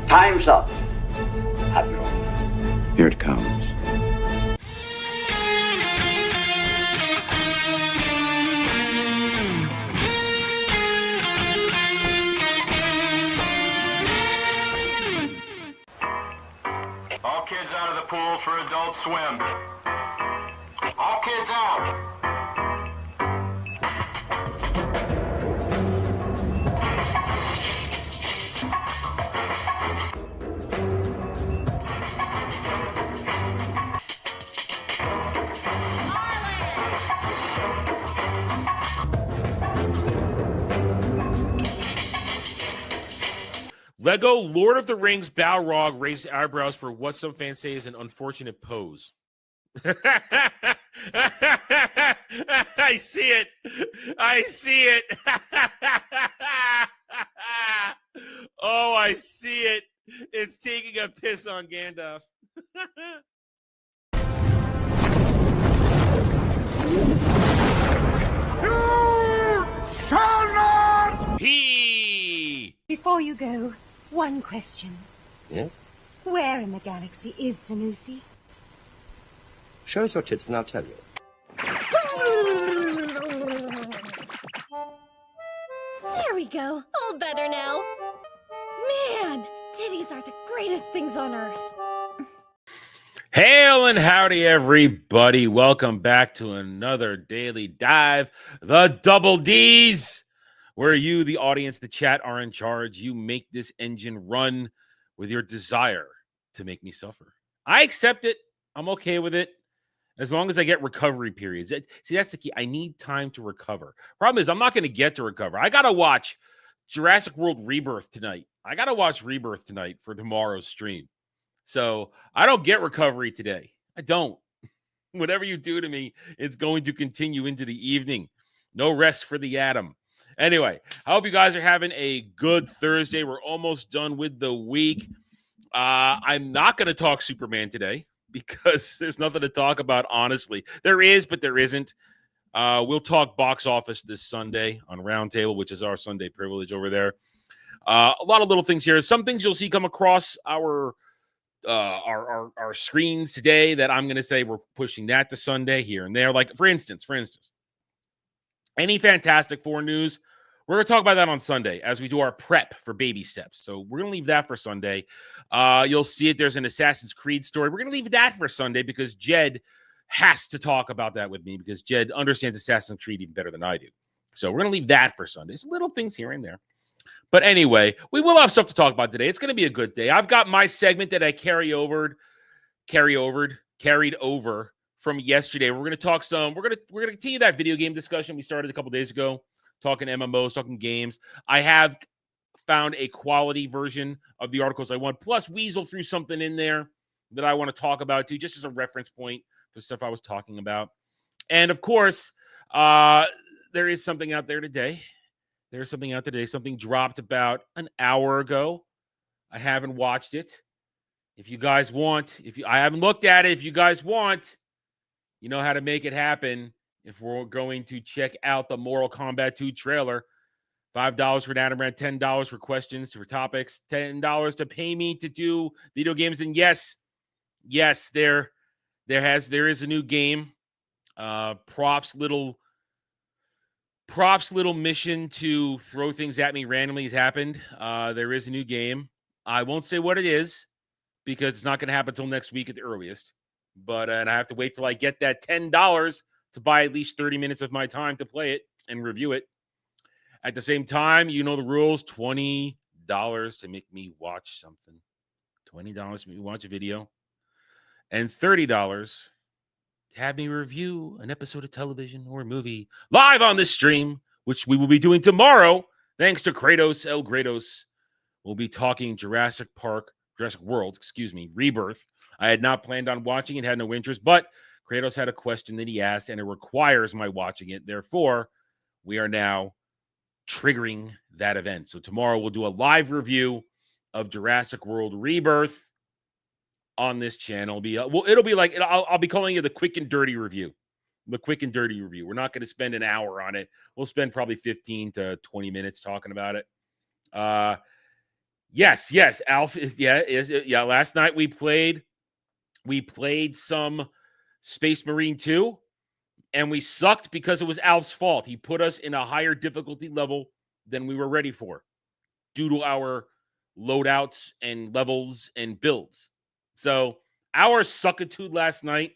Time's up, Admiral. Here it comes. All kids out of the pool for Adult Swim. All kids out. Lego Lord of the Rings Balrog raised eyebrows for what some fans say is an unfortunate pose. I see it. I see it. Oh, I see it. It's taking a piss on Gandalf. You shall not! Pee! Before you go, one question. Yes? Where in the galaxy is Sanusi? Show us your tits and I'll tell you. There we go. All better now. Man, titties are the greatest things on earth. Hail and howdy, everybody. Welcome back to another Daily Dive, the Double Ds, where you, the audience, the chat, are in charge. You make this engine run with your desire to make me suffer. I accept it. I'm okay with it. As long as I get recovery periods. See, that's the key. I need time to recover. Problem is, I'm not going to get to recover. I got to watch Jurassic World Rebirth tonight. I got to watch Rebirth tonight for tomorrow's stream. So I don't get recovery today. I don't. Whatever you do to me, it's going to continue into the evening. No rest for the atom. Anyway, I hope you guys are having a good Thursday. We're almost done with the week. I'm not going to talk Superman today because there's nothing to talk about, honestly. There is, but there isn't. We'll talk box office this Sunday on Roundtable, which is our Sunday privilege over there. A lot of little things here. Some things you'll see come across our screens today that I'm going to say we're pushing that to Sunday here and there. Like, for instance, any Fantastic Four news, we're going to talk about that on Sunday as we do our prep for Baby Steps. So we're going to leave that for Sunday. You'll see it. There's an Assassin's Creed story. We're going to leave that for Sunday because Jed has to talk about that with me because Jed understands Assassin's Creed even better than I do. So we're going to leave that for Sunday. Some little things here and there. But anyway, we will have stuff to talk about today. It's going to be a good day. I've got my segment that I carried over from yesterday. We're going to talk some. We're going to continue that video game discussion we started a couple days ago, talking MMOs, talking games. I have found a quality version of the articles I want. Plus, Weasel threw something in there that I want to talk about too, just as a reference point for stuff I was talking about. And of course, there is something out there today. There's something out today. Something dropped about an hour ago. I haven't watched it. If you guys want, I haven't looked at it. If you guys want, you know how to make it happen. If we're going to check out the Mortal Kombat 2 trailer, $5 for an Adam Rant, $10 for questions, for topics, $10 to pay me to do video games. And yes, there is a new game. Prof's little mission to throw things at me randomly has happened. There is a new game. I won't say what it is because it's not going to happen until next week at the earliest. But and I have to wait till I get that $10 to buy at least 30 minutes of my time to play it and review it. At the same time, you know the rules. $20 to make me watch something. $20 to make me watch a video. And $30 to have me review an episode of television or a movie live on this stream, which we will be doing tomorrow, thanks to Kratos El Grados. We'll be talking Jurassic World, Rebirth. I had not planned on watching it, had no interest, but Kratos had a question that he asked, and it requires my watching it. Therefore, we are now triggering that event. So tomorrow we'll do a live review of Jurassic World Rebirth on this channel. It'll be like, I'll be calling it the quick and dirty review. The quick and dirty review. We're not going to spend an hour on it. We'll spend probably 15 to 20 minutes talking about it. Yes, Alf. Yeah. Last night we played some Space Marine 2, and we sucked because it was Alf's fault. He put us in a higher difficulty level than we were ready for due to our loadouts and levels and builds. So our suckitude last night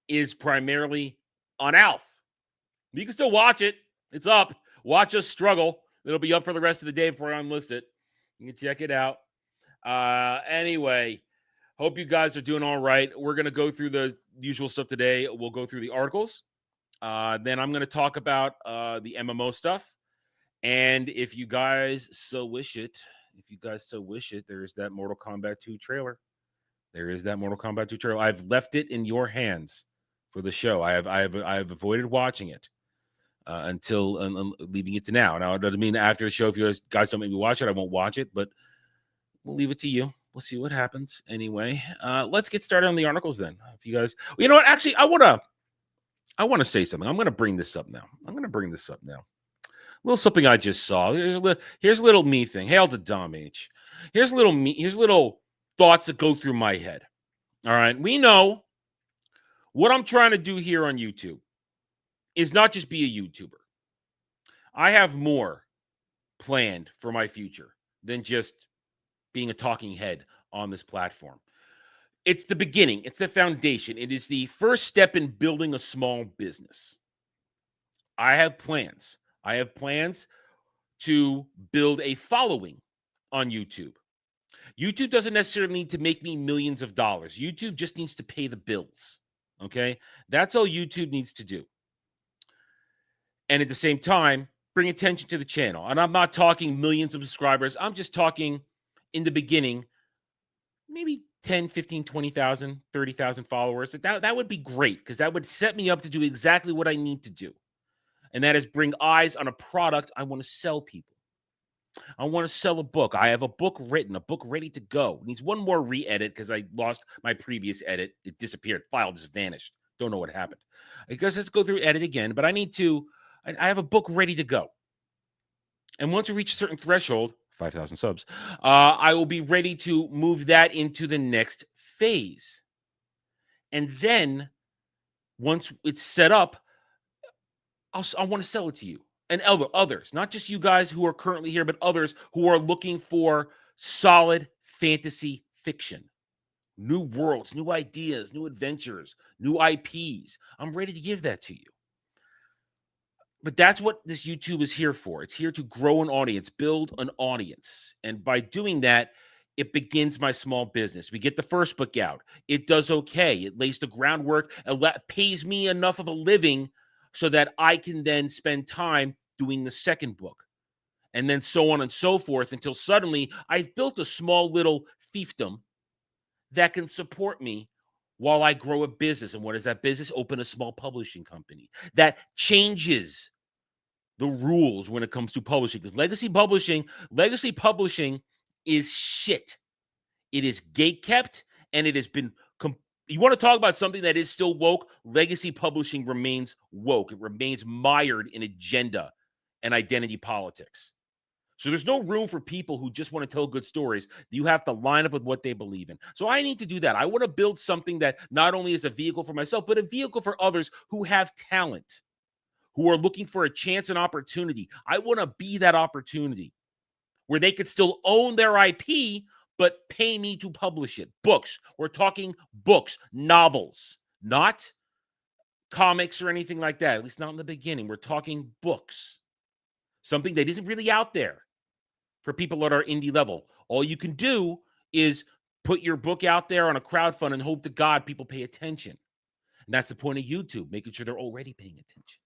is primarily on Alf. You can still watch it. It's up. Watch us struggle. It'll be up for the rest of the day before I unlist it. You can check it out. Anyway, hope you guys are doing all right. We're going to go through the usual stuff today. We'll go through the articles. Then I'm going to talk about the MMO stuff. And if you guys so wish it, there's that Mortal Kombat 2 trailer. I've left it in your hands for the show. I have avoided watching it until leaving it to now. Now, it doesn't mean after the show, if you guys don't make me watch it, I won't watch it, but we'll leave it to you. We'll see what happens. Anyway, let's get started on the articles then. If you guys, you know what? Actually, I want to say something. I'm going to bring this up now. A little something I just saw. Here's a little me thing. Hail to Dom H. Here's little thoughts that go through my head. All right. We know what I'm trying to do here on YouTube is not just be a YouTuber. I have more planned for my future than just being a talking head on this platform. It's the beginning. It's the foundation. It is the first step in building a small business. I have plans. To build a following on YouTube. YouTube doesn't necessarily need to make me millions of dollars. YouTube just needs to pay the bills. Okay? That's all YouTube needs to do. And at the same time, bring attention to the channel. And I'm not talking millions of subscribers. I'm just talking in the beginning, maybe 10, 15, 20,000, 30,000 followers. That would be great because that would set me up to do exactly what I need to do. And that is bring eyes on a product I want to sell people. I want to sell a book. I have a book written, a book ready to go. It needs one more re-edit because I lost my previous edit. It disappeared. File just vanished. Don't know what happened. I guess let's go through edit again. But I have a book ready to go. And once we reach a certain threshold, 5,000 subs, I will be ready to move that into the next phase. And then once it's set up, I want to sell it to you and others, not just you guys who are currently here, but others who are looking for solid fantasy fiction, new worlds, new ideas, new adventures, new IPs. I'm ready to give that to you. But that's what this YouTube is here for. It's here to grow an audience, build an audience. And by doing that, it begins my small business. We get the first book out. It does okay. It lays the groundwork. It pays me enough of a living so that I can then spend time doing the second book. And then so on and so forth until suddenly I've built a small little fiefdom that can support me while I grow a business. And what is that business? Open a small publishing company that changes the rules when it comes to publishing. Because legacy publishing is shit. It is gatekept, and it has been you want to talk about something that is still woke? Legacy publishing remains woke. It remains mired in agenda and identity politics. So there's no room for people who just want to tell good stories. You have to line up with what they believe in. So I need to do that. I want to build something that not only is a vehicle for myself, but a vehicle for others who have talent, who are looking for a chance and opportunity. I want to be that opportunity where they could still own their IP, but pay me to publish it. Books. We're talking books, novels, not comics or anything like that, at least not in the beginning. We're talking books, something that isn't really out there for people at our indie level. All you can do is put your book out there on a crowdfund and hope to God people pay attention. And that's the point of YouTube, making sure they're already paying attention.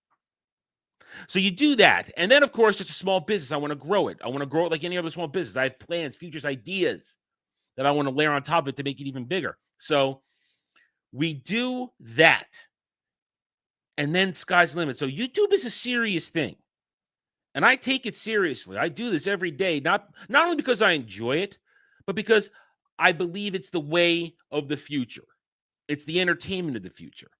So you do that. And then, of course, just a small business. I want to grow it. I want to grow it like any other small business. I have plans, futures, ideas that I want to layer on top of it to make it even bigger. So we do that. And then sky's the limit. So YouTube is a serious thing. And I take it seriously. I do this every day, not only because I enjoy it, but because I believe it's the way of the future. It's the entertainment of the future.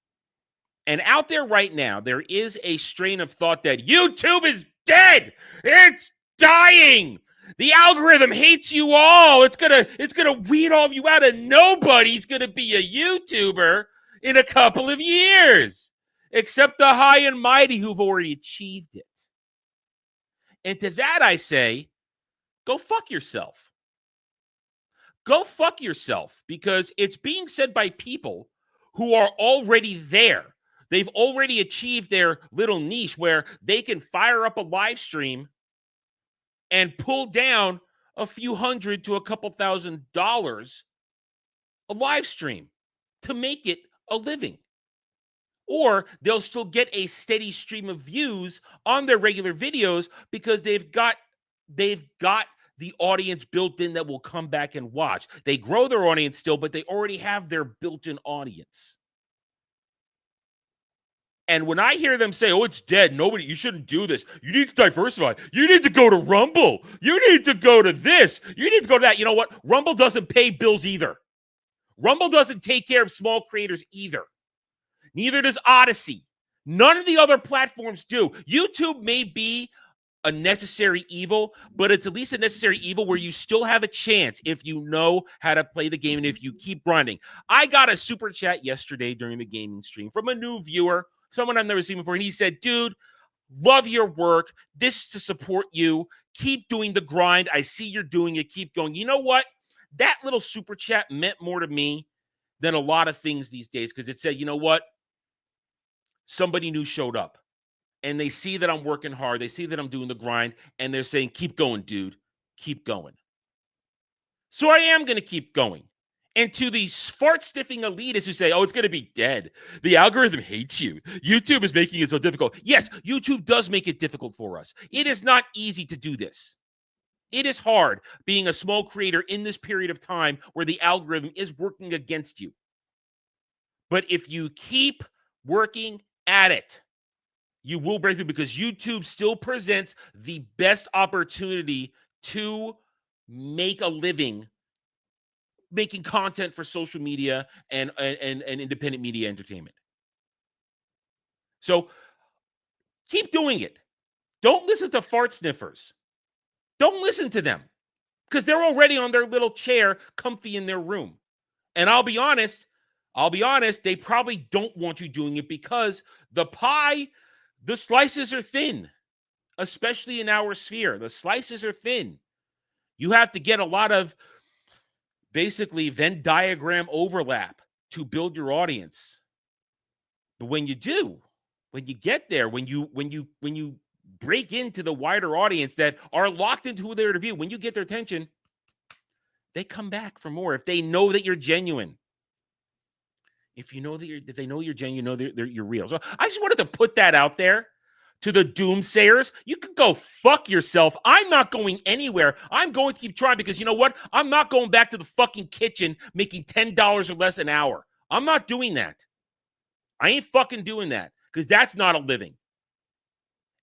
And out there right now, there is a strain of thought that YouTube is dead. It's dying. The algorithm hates you all. It's gonna weed all of you out, and nobody's gonna be a YouTuber in a couple of years, except the high and mighty who've already achieved it. And to that I say, go fuck yourself. Go fuck yourself, because it's being said by people who are already there. They've already achieved their little niche where they can fire up a live stream and pull down a few hundred to a couple $1,000 a live stream to make it a living. Or they'll still get a steady stream of views on their regular videos because they've got the audience built in that will come back and watch. They grow their audience still, but they already have their built-in audience. And when I hear them say, oh, it's dead, you shouldn't do this. You need to diversify. You need to go to Rumble. You need to go to this. You need to go to that. You know what? Rumble doesn't pay bills either. Rumble doesn't take care of small creators either. Neither does Odyssey. None of the other platforms do. YouTube may be a necessary evil, but it's at least a necessary evil where you still have a chance if you know how to play the game and if you keep grinding. I got a super chat yesterday during the gaming stream from a new viewer, someone I've never seen before, and he said, dude, love your work. This is to support you. Keep doing the grind. I see you're doing it. Keep going. You know what? That little super chat meant more to me than a lot of things these days, because it said, you know what? Somebody new showed up, and they see that I'm working hard. They see that I'm doing the grind, and they're saying, keep going, dude. Keep going. So I am going to keep going. And to these fart-stiffing elitists who say, oh, it's going to be dead. The algorithm hates you. YouTube is making it so difficult. Yes, YouTube does make it difficult for us. It is not easy to do this. It is hard being a small creator in this period of time where the algorithm is working against you. But if you keep working at it, you will break through, because YouTube still presents the best opportunity to make a living making content for social media and independent media entertainment. So keep doing it. Don't listen to fart sniffers. Don't listen to them, because they're already on their little chair, comfy in their room. And I'll be honest, they probably don't want you doing it because the slices are thin, especially in our sphere. The slices are thin. You have to get a lot of basically Venn diagram overlap to build your audience. But when you do, when you get there, when you break into the wider audience that are locked into who they're to view, when you get their attention, they come back for more if they know that you're genuine. If you know that if they know you're genuine, you know you're real. So I just wanted to put that out there to the doomsayers. You can go fuck yourself. I'm not going anywhere. I'm going to keep trying, because you know what? I'm not going back to the fucking kitchen making $10 or less an hour. I'm not doing that. I ain't fucking doing that, because that's not a living.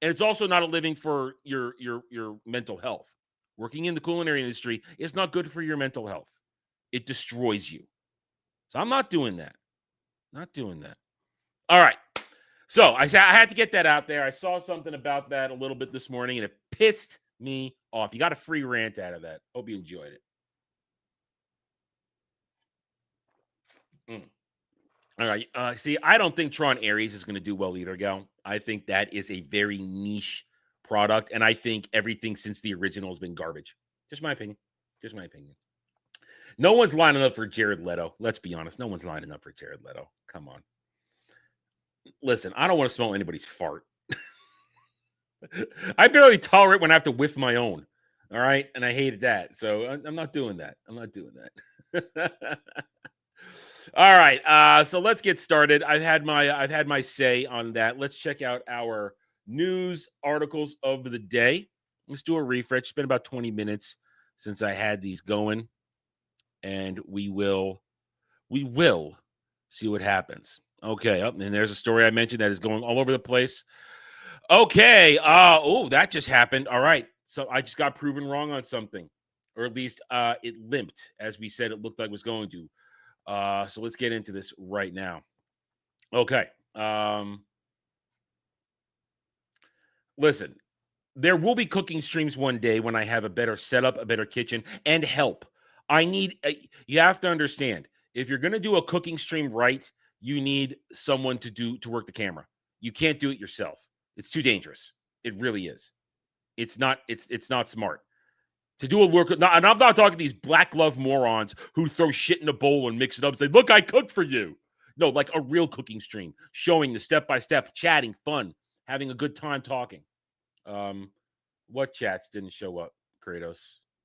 And it's also not a living for your mental health. Working in the culinary industry is not good for your mental health. It destroys you. So I'm not doing that. Not doing that. All right. So I had to get that out there. I saw something about that a little bit this morning, and it pissed me off. You got a free rant out of that. Hope you enjoyed it. All right. See, I don't think Tron Ares is going to do well either, Gal. I think that is a very niche product, and I think everything since the original has been garbage. Just my opinion. Just my opinion. No one's lining up for Jared Leto. Let's be honest. No one's lining up for Jared Leto. Come on. Listen, I don't want to smell anybody's fart. I barely tolerate when I have to whiff my own. All right. And I hated that. So I'm not doing that. I'm not doing that. All right. So let's get started. I've had my say on that. Let's check out our news articles of the day. Let's do a refresh. It's been about 20 minutes since I had these going. And we will see what happens. Okay, and there's a story I mentioned that is going all over the place. Okay, that just happened. All right, so I just got proven wrong on something, or at least it limped, as we said it looked like it was going to. So let's get into this right now. Okay, listen, there will be cooking streams one day when I have a better setup, a better kitchen, and help. You have to understand, if you're going to do a cooking stream right, you need someone to work the camera. You can't do it yourself. It's too dangerous. It really is. It's not smart. To do a work, and I'm not talking these black glove morons who throw shit in a bowl and mix it up and say, look, I cooked for you. No, like a real cooking stream, showing the step-by-step, chatting, fun, having a good time talking. What chats didn't show up, Kratos?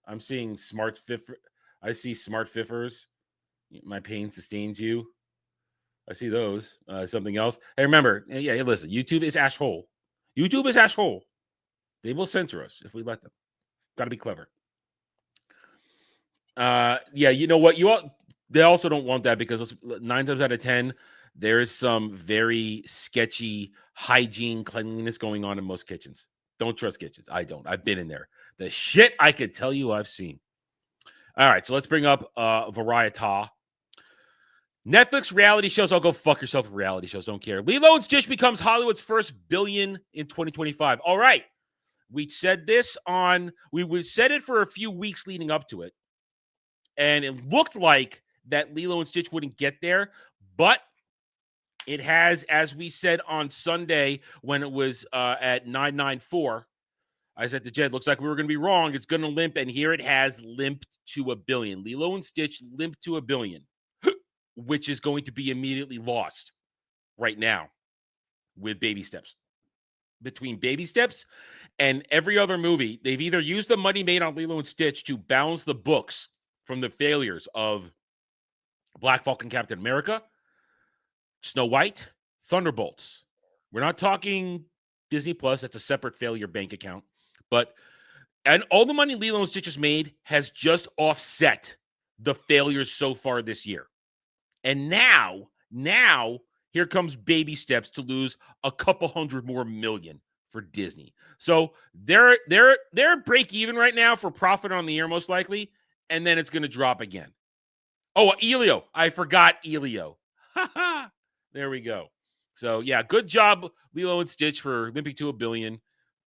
I'm seeing smart fiffer. I see smart fiffers. My pain sustains you. I see those. Something else. Hey, remember, listen, YouTube is asshole. YouTube is asshole. They will censor us if we let them. Got to be clever. You know what? They also don't want that because 9 times out of 10, there is some very sketchy hygiene, cleanliness going on in most kitchens. Don't trust kitchens. I don't. I've been in there. The shit I could tell you I've seen. All right, so let's bring up Variety. Netflix reality shows. I'll go fuck yourself with reality shows. Don't care. Lilo and Stitch becomes Hollywood's first billion in 2025. All right. We said this we said it for a few weeks leading up to it. And it looked like that Lilo and Stitch wouldn't get there. But it has, as we said on Sunday when it was at 994, I said to Jed, looks like we were going to be wrong. It's going to limp. And here it has limped to $1 billion. Lilo and Stitch limped to $1 billion, which is going to be immediately lost right now with Baby Steps. Between Baby Steps and every other movie, they've either used the money made on Lilo and Stitch to balance the books from the failures of Black Falcon, Captain America, Snow White, Thunderbolts. We're not talking Disney Plus. That's a separate failure bank account. And all the money Lilo and Stitch has made has just offset the failures so far this year. And now, here comes Baby Steps to lose a couple hundred more million for Disney. So they're break even right now for profit on the year, most likely, and then it's going to drop again. Oh, Elio. I forgot Elio. There we go. So, yeah, good job, Lilo and Stitch, for limping to $1 billion,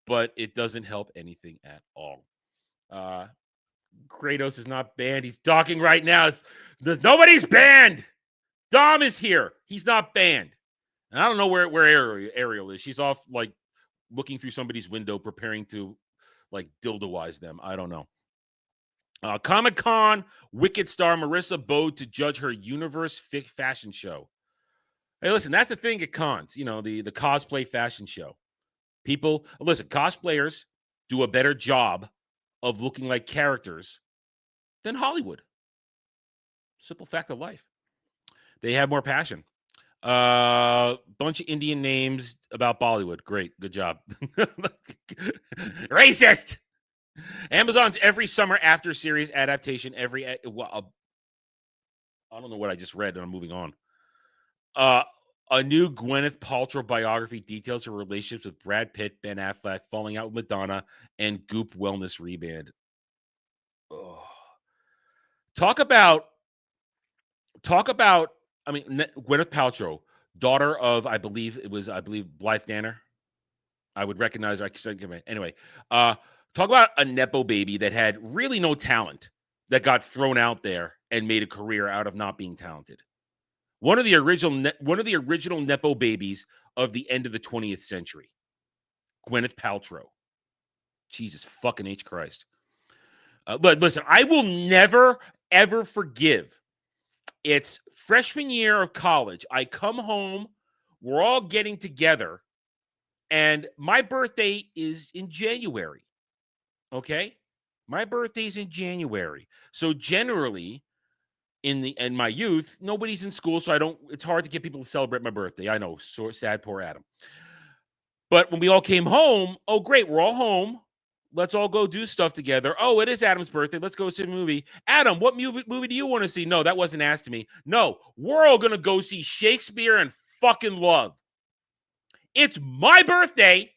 but it doesn't help anything at all. Kratos is not banned. He's talking right now. Nobody's banned. Dom is here. He's not banned. And I don't know where Ariel is. She's off, like, looking through somebody's window, preparing to, like, dildo-wise them. I don't know. Comic-Con, Wicked star Marissa Bode to judge her Universe fashion show. Hey, listen, that's the thing at cons, the cosplay fashion show. People, listen, cosplayers do a better job of looking like characters than Hollywood. Simple fact of life. They have more passion. Bunch of Indian names about Bollywood. Great. Good job. Racist. Amazon's every summer after series adaptation. I don't know what I just read, and I'm moving on. A new Gwyneth Paltrow biography details her relationships with Brad Pitt, Ben Affleck, falling out with Madonna, and Goop Wellness Reband. Oh. Talk about. I mean, Gwyneth Paltrow, daughter of, I believe Blythe Danner. I would recognize her. Anyway, talk about a Nepo baby that had really no talent that got thrown out there and made a career out of not being talented. One of the original Nepo babies of the end of the 20th century. Gwyneth Paltrow. Jesus fucking H. Christ. But listen, I will never, ever forgive. It's freshman year of college. I come home. We're all getting together. And my birthday is in January. Okay? My birthday's in January. So generally, in my youth, nobody's in school, so it's hard to get people to celebrate my birthday. I know, so sad, poor Adam. But when we all came home, oh, great, we're all home. Let's all go do stuff together. Oh, it is Adam's birthday. Let's go see a movie. Adam, what movie do you want to see? No, that wasn't asked to me. No, we're all going to go see Shakespeare in fucking Love. It's my birthday,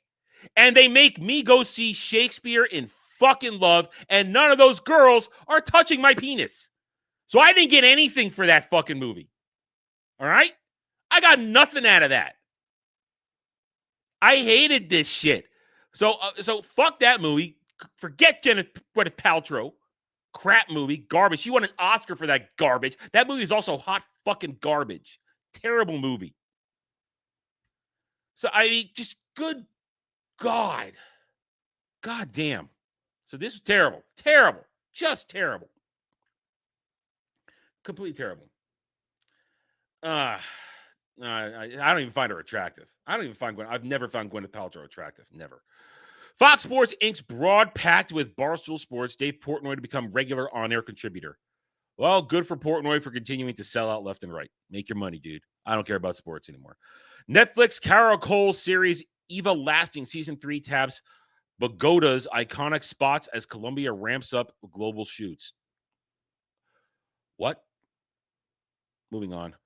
and they make me go see Shakespeare in fucking Love, and none of those girls are touching my penis. So I didn't get anything for that fucking movie. All right? I got nothing out of that. I hated this shit. So fuck that movie. Forget Gwyneth Paltrow. Crap movie. Garbage. She won an Oscar for that garbage. That movie is also hot fucking garbage. Terrible movie. So, I mean, just good God. God damn. So this was terrible. Terrible. Just terrible. Completely terrible. I don't even find her attractive. I've never found Gwyneth Paltrow attractive. Never. Fox Sports Inc.'s broad pact with Barstool Sports, Dave Portnoy to become regular on-air contributor. Well, good for Portnoy for continuing to sell out left and right. Make your money, dude. I don't care about sports anymore. Netflix Carol Cole series Eva Lasting Season 3 taps Bogota's iconic spots as Colombia ramps up global shoots. What? Moving on.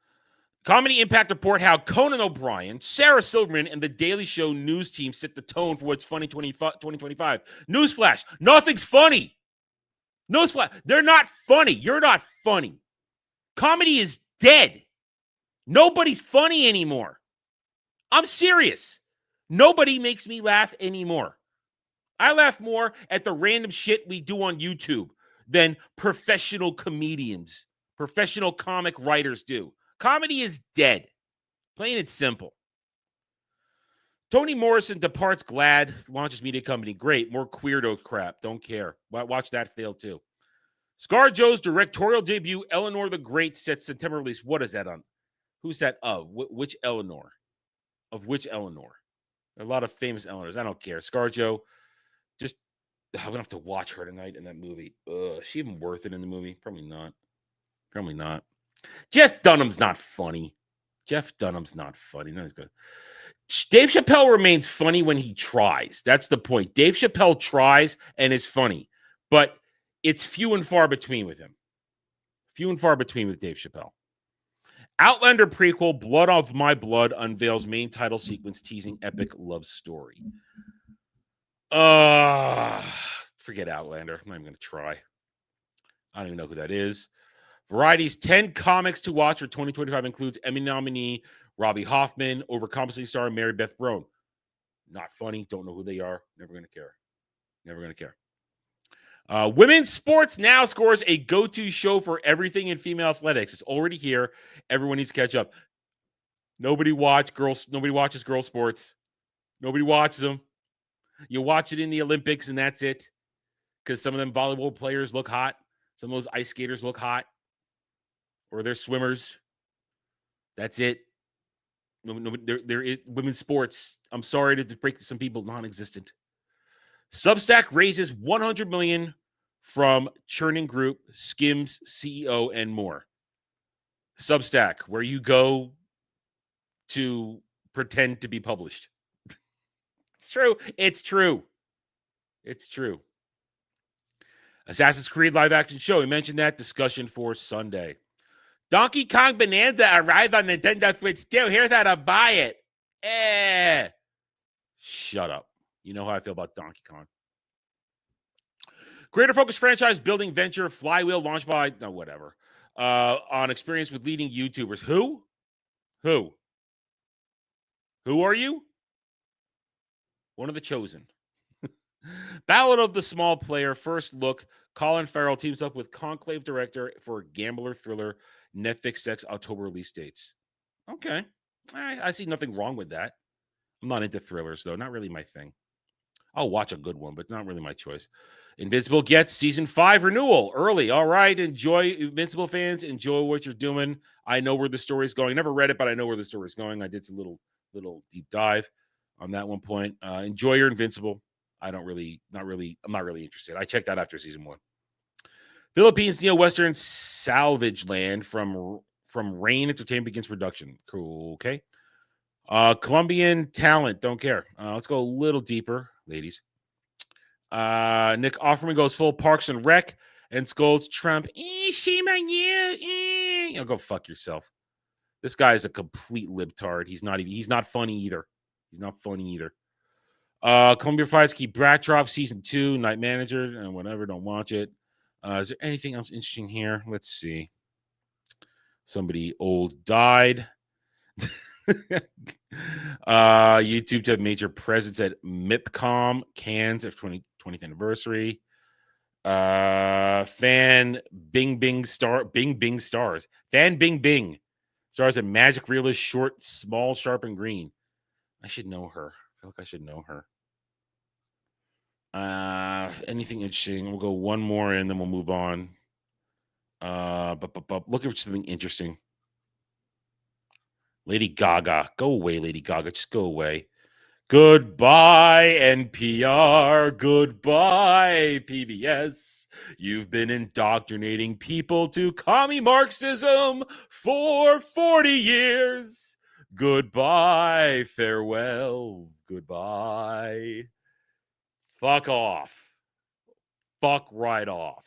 Comedy Impact report how Conan O'Brien, Sarah Silverman, and the Daily Show news team set the tone for what's funny 2025. Newsflash, nothing's funny. Newsflash, they're not funny. You're not funny. Comedy is dead. Nobody's funny anymore. I'm serious. Nobody makes me laugh anymore. I laugh more at the random shit we do on YouTube than professional comedians, professional comic writers do. Comedy is dead. Plain and simple. Toni Morrison departs GLAAD, launches media company. Great. More Queerdo crap. Don't care. Watch that fail too. ScarJo's directorial debut, Eleanor the Great, sets September release. What is that on? Who's that of? Which Eleanor? Of which Eleanor? A lot of famous Eleanors. I don't care. ScarJo, just, I'm going to have to watch her tonight in that movie. Is she even worth it in the movie? Probably not. Probably not. Jeff Dunham's not funny. Jeff Dunham's not funny. No, he's good. Dave Chappelle remains funny when he tries. That's the point. Dave Chappelle tries and is funny, but it's few and far between with him. Few and far between with Dave Chappelle. Outlander prequel, Blood of My Blood, unveils main title sequence teasing epic love story. Forget Outlander. I'm not even going to try. I don't even know who that is. Variety's 10 comics to watch for 2025 includes Emmy nominee Robbie Hoffman, overcompensating star Mary Beth Brown. Not funny. Don't know who they are. Never going to care. Never going to care. Women's Sports Now scores a go-to show for everything in female athletics. It's already here. Everyone needs to catch up. Nobody watches girl sports. Nobody watches them. You watch it in the Olympics and that's it. Because some of them volleyball players look hot. Some of those ice skaters look hot. Or they're swimmers. That's it. There is women's sports. I'm sorry to break to some people, non-existent. Substack raises $100 million from Churning Group, Skims CEO, and more. Substack, where you go to pretend to be published. It's true. It's true. It's true. Assassin's Creed live action show. We mentioned that. Discussion for Sunday. Donkey Kong Bonanza arrived on Nintendo Switch 2. Here's how to buy it. Shut up. You know how I feel about Donkey Kong. Creator focused franchise building venture Flywheel launched by whatever. On experience with leading YouTubers. Who? Who are you? One of the chosen. Ballad of the Small Player. First look. Colin Farrell teams up with Conclave director for Gambler thriller Netflix sets October release dates. Okay. I see nothing wrong with that. I'm not into thrillers, though. Not really my thing. I'll watch a good one, but not really my choice. Invincible gets season 5 renewal early. All right. Enjoy, Invincible fans. Enjoy what you're doing. I know where the story's going. Never read it, but I know where the story's going. I did some little deep dive on that one point. Enjoy your Invincible. I'm not really interested. I checked out after season 1. Philippines neo-western Salvage Land from Rain Entertainment begins production. Cool. Okay. Colombian talent. Don't care. Let's go a little deeper, ladies. Nick Offerman goes full Parks and Rec and scolds Trump. Go fuck yourself. This guy is a complete libtard. He's not funny either. He's not funny either. Columbia Fights keep Backdrop season 2, Night Manager, and whatever. Don't watch it. Is there anything else interesting here? Let's see. Somebody old died. YouTube to have major presence at MIPCOM Cannes of 20th anniversary. Fan Bing Bing stars. Fan Bing Bing stars a magic realist, short, small, sharp, and green. I should know her. I feel like I should know her. Anything interesting? We'll go one more and then we'll move on. Looking for something interesting. Lady Gaga. Go away, Lady Gaga. Just go away. Goodbye, NPR. Goodbye, PBS. You've been indoctrinating people to commie Marxism for 40 years. Goodbye, farewell, goodbye. Fuck off. Fuck right off.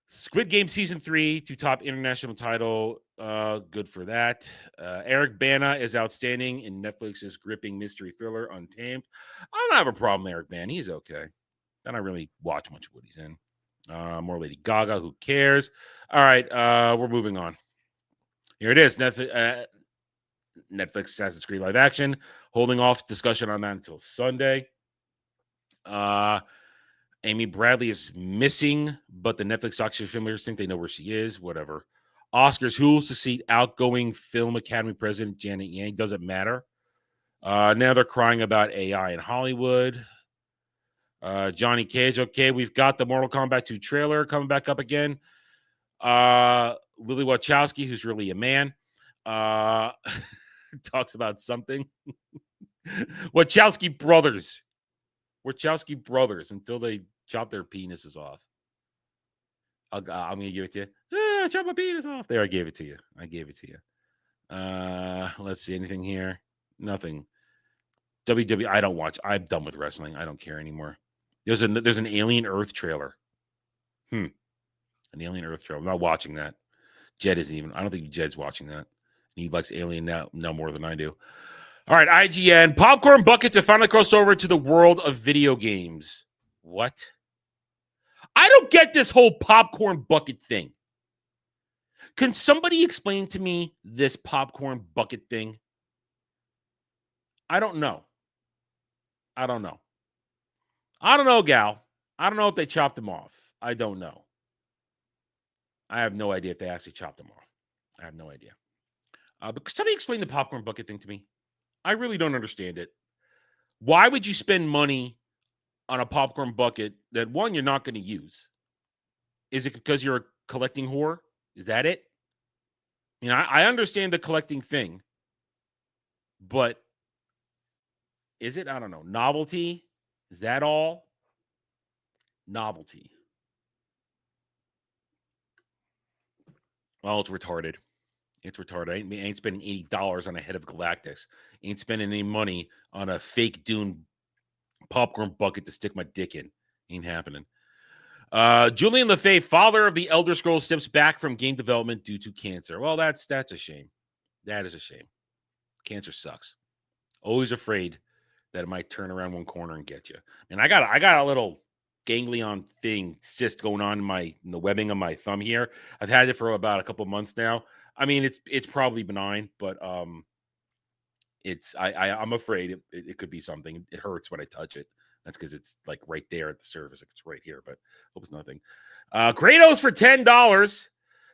Squid Game Season 3 to top international title. Good for that. Eric Bana is outstanding in Netflix's gripping mystery thriller Untamed. I don't have a problem with Eric Bana. He's okay. I don't really watch much of what he's in. More Lady Gaga. Who cares? All right. We're moving on. Here it is. Netflix Assassin's Creed live action. Holding off discussion on that until Sunday. Amy Bradley is missing, but the Netflix auction filmmakers think they know where she is. Whatever. Oscars, who will succeed outgoing Film Academy President Janet Yang? Doesn't matter. Now they're crying about AI in Hollywood. Johnny Cage. Okay, we've got the Mortal Kombat 2 trailer coming back up again. Lily Wachowski, who's really a man, talks about something. Wachowski brothers until they chop their penises off. I'm gonna give it to you. Chop my penis off. There, I gave it to you. Let's see, anything here? Nothing. WWE. I don't watch. I'm done with wrestling. I don't care anymore. There's an Alien Earth trailer. An Alien Earth trailer. I'm not watching that. Jed isn't even. I don't think Jed's watching that. He likes Alien now more than I do. All right, IGN. Popcorn buckets have finally crossed over to the world of video games. What? I don't get this whole popcorn bucket thing. Can somebody explain to me this popcorn bucket thing? I don't know. I don't know, Gal. I don't know if they chopped them off. I don't know. I have no idea if they actually chopped them off. I have no idea. But could somebody explain the popcorn bucket thing to me? I really don't understand it. Why would you spend money on a popcorn bucket that, one, you're not going to use? Is it because you're a collecting whore? Is that it? You know, I understand the collecting thing, but is it? I don't know. Novelty? Is that all? Novelty. Well, it's retarded. It's retarded. I ain't spending $80 on a head of Galactus. Ain't spending any money on a fake Dune popcorn bucket to stick my dick in. Ain't happening. Julian LaFay, father of the Elder Scrolls, steps back from game development due to cancer. Well, that's a shame. That is a shame. Cancer sucks. Always afraid that it might turn around one corner and get you. And I got a little ganglion cyst going on in the webbing of my thumb here. I've had it for about a couple months now. I mean, it's probably benign, but I'm afraid it could be something. It hurts when I touch it. That's because it's like right there at the surface. It's right here, but hope it's nothing. Kratos for $10.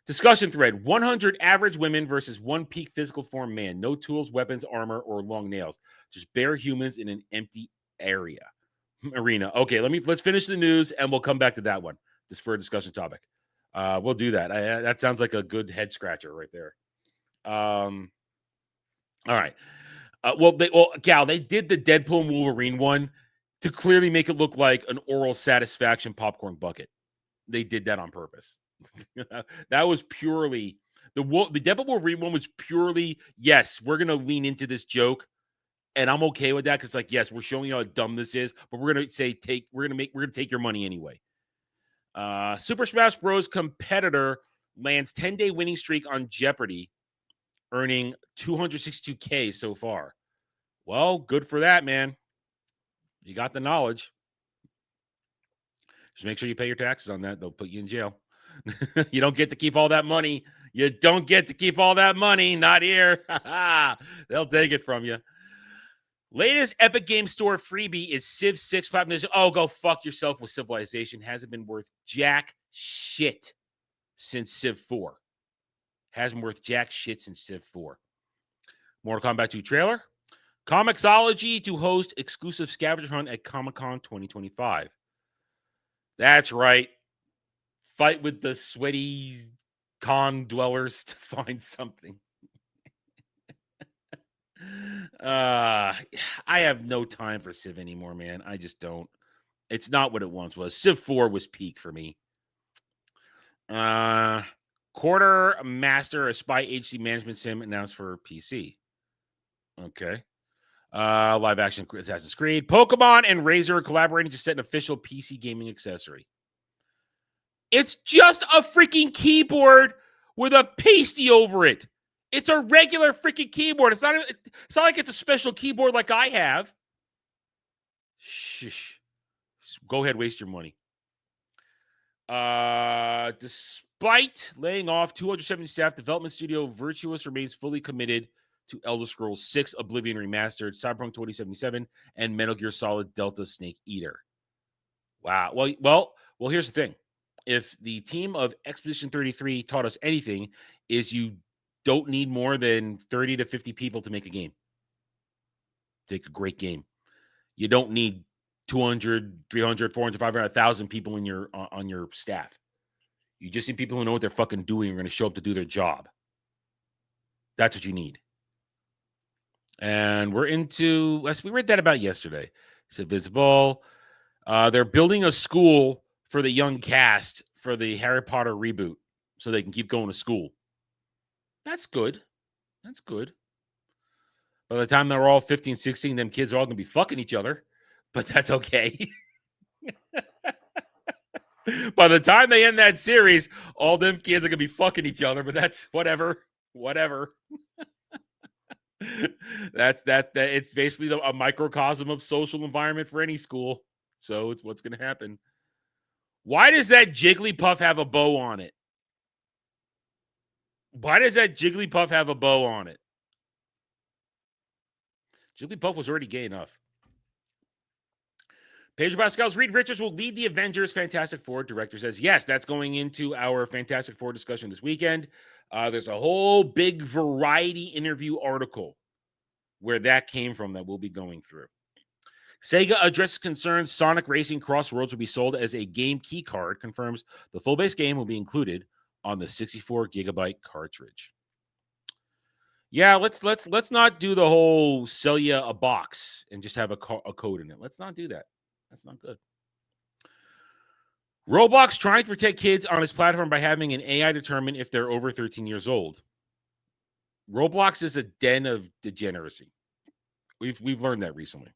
Discussion thread: 100 average women versus one peak physical form man. No tools, weapons, armor, or long nails. Just bare humans in an empty arena. Okay, let's finish the news and we'll come back to that one just for a discussion topic. We'll do that. That sounds like a good head scratcher right there. All right. Gal, they did the Deadpool and Wolverine one to clearly make it look like an oral satisfaction popcorn bucket. They did that on purpose. That was purely the Deadpool Wolverine one was purely, yes, we're gonna lean into this joke, and I'm okay with that because, like, yes, we're showing you how dumb this is, but we're gonna take your money anyway. Super Smash Bros. Competitor lands 10-day winning streak on Jeopardy, earning $262K so far. Well, good for that, man. You got the knowledge. Just make sure you pay your taxes on that. They'll put you in jail. You don't get to keep all that money. You don't get to keep all that money. Not here. They'll take it from you. Latest Epic Game Store freebie is Civ 6 Platinum. Oh, go fuck yourself with Civilization. Hasn't been worth jack shit since Civ 4. Hasn't worth jack shit since Civ 4. Mortal Kombat 2 trailer. Comixology to host exclusive scavenger hunt at Comic-Con 2025. That's right. Fight with the sweaty con dwellers to find something. I have no time for Civ anymore, man. I just don't. It's not what it once was. Civ 4 was peak for me. Quarter Master, a spy HD management sim announced for PC. Okay. Live action Assassin's Creed. Pokemon and Razer collaborating to set an official PC gaming accessory. It's just a freaking keyboard with a pasty over it. It's a regular freaking keyboard. It's not like it's a special keyboard like I have. Shh. Go ahead, waste your money. Despite laying off 270 staff, development studio Virtuous remains fully committed to Elder Scrolls 6 Oblivion Remastered, Cyberpunk 2077, and Metal Gear Solid Delta Snake Eater. Wow. Well, here's the thing. If the team of Expedition 33 taught us anything, is you don't need more than 30 to 50 people to make a game. Take a great game. You don't need 200, 300, 400, 500, 1,000 people on your staff. You just need people who know what they're fucking doing and are going to show up to do their job. That's what you need. And we read that about yesterday. It's visible. They're building a school for the young cast for the Harry Potter reboot so they can keep going to school. That's good. That's good. By the time they're all 15, 16, them kids are all going to be fucking each other, but that's okay. By the time they end that series, all them kids are going to be fucking each other, but that's whatever. It's basically a microcosm of social environment for any school. So it's what's going to happen. Why does that Jigglypuff have a bow on it? Why does that Jigglypuff have a bow on it? Jigglypuff was already gay enough. Pedro Pascal's Reed Richards will lead the Avengers Fantastic Four. Director says, yes, that's going into our Fantastic Four discussion this weekend. There's a whole big variety interview article where that came from that we'll be going through. Sega addresses concerns Sonic Racing Crossroads will be sold as a game key card, confirms the full base game will be included on the 64 gigabyte cartridge. Yeah, let's not do the whole sell you a box and just have a code in it. Let's not do that. That's not good. Roblox trying to protect kids on its platform by having an AI determine if they're over 13 years old. Roblox is a den of degeneracy. We've learned that recently.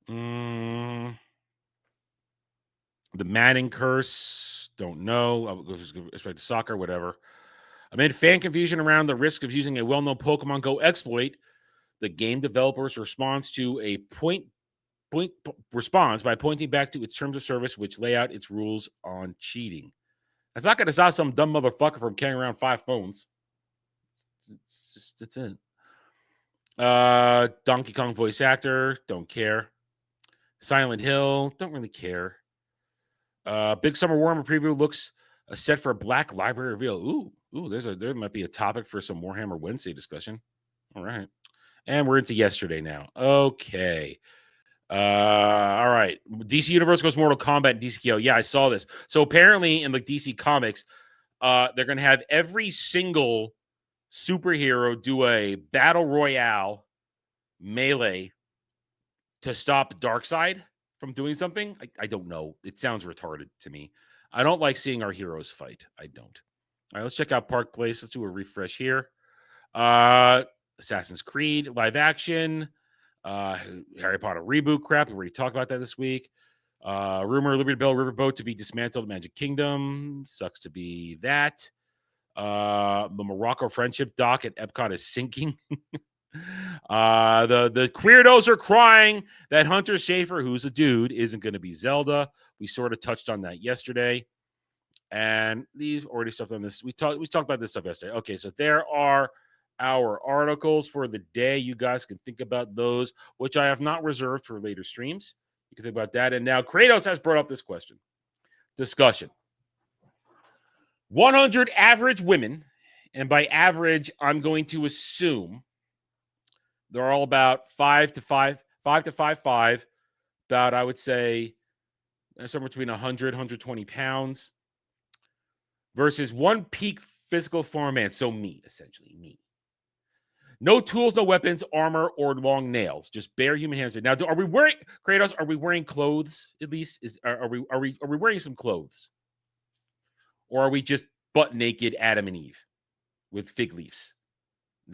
The Madden curse, don't know. Respect to soccer, whatever. Amid fan confusion around the risk of using a well-known Pokemon Go exploit, the game developers responds to a responds by pointing back to its terms of service, which lay out its rules on cheating. That's not going to stop some dumb motherfucker from carrying around 5 phones. That's it. Donkey Kong voice actor, don't care. Silent Hill, don't really care. Big Summer Warhammer preview looks set for a Black Library reveal. Ooh, there might be a topic for some Warhammer Wednesday discussion. All right. And we're into yesterday now. Okay. All right. DC Universe goes Mortal Kombat and DCKO. Yeah, I saw this. So apparently in the DC Comics, they're going to have every single superhero do a battle royale melee to stop Darkseid from doing something. I don't know. It sounds retarded to me. I don't like seeing our heroes fight. I don't. All right, let's check out Park Place. Let's do a refresh here. Assassin's Creed live action. Harry Potter reboot crap. We already talked about that this week. Rumor Liberty Bell Riverboat to be dismantled. Magic Kingdom. Sucks to be that. The Morocco friendship dock at Epcot is sinking. The queerdos are crying that Hunter Schafer, who's a dude, isn't going to be Zelda. We sort of touched on that yesterday. And these already stuff on this. We talked about this stuff yesterday. Okay, so there are our articles for the day. You guys can think about those, which I have not reserved for later streams. You can think about that. And now Kratos has brought up this question. Discussion. 100 average women, and by average, I'm going to assume they're all about 5 to 5'5", about, I would say, somewhere between 100, 120 pounds, versus one peak physical form man. So me, essentially, me. No tools, no weapons, armor, or long nails. Just bare human hands. Now, are we wearing, Kratos, are we wearing clothes at least? Are we wearing some clothes? Or are we just butt naked Adam and Eve with fig leaves?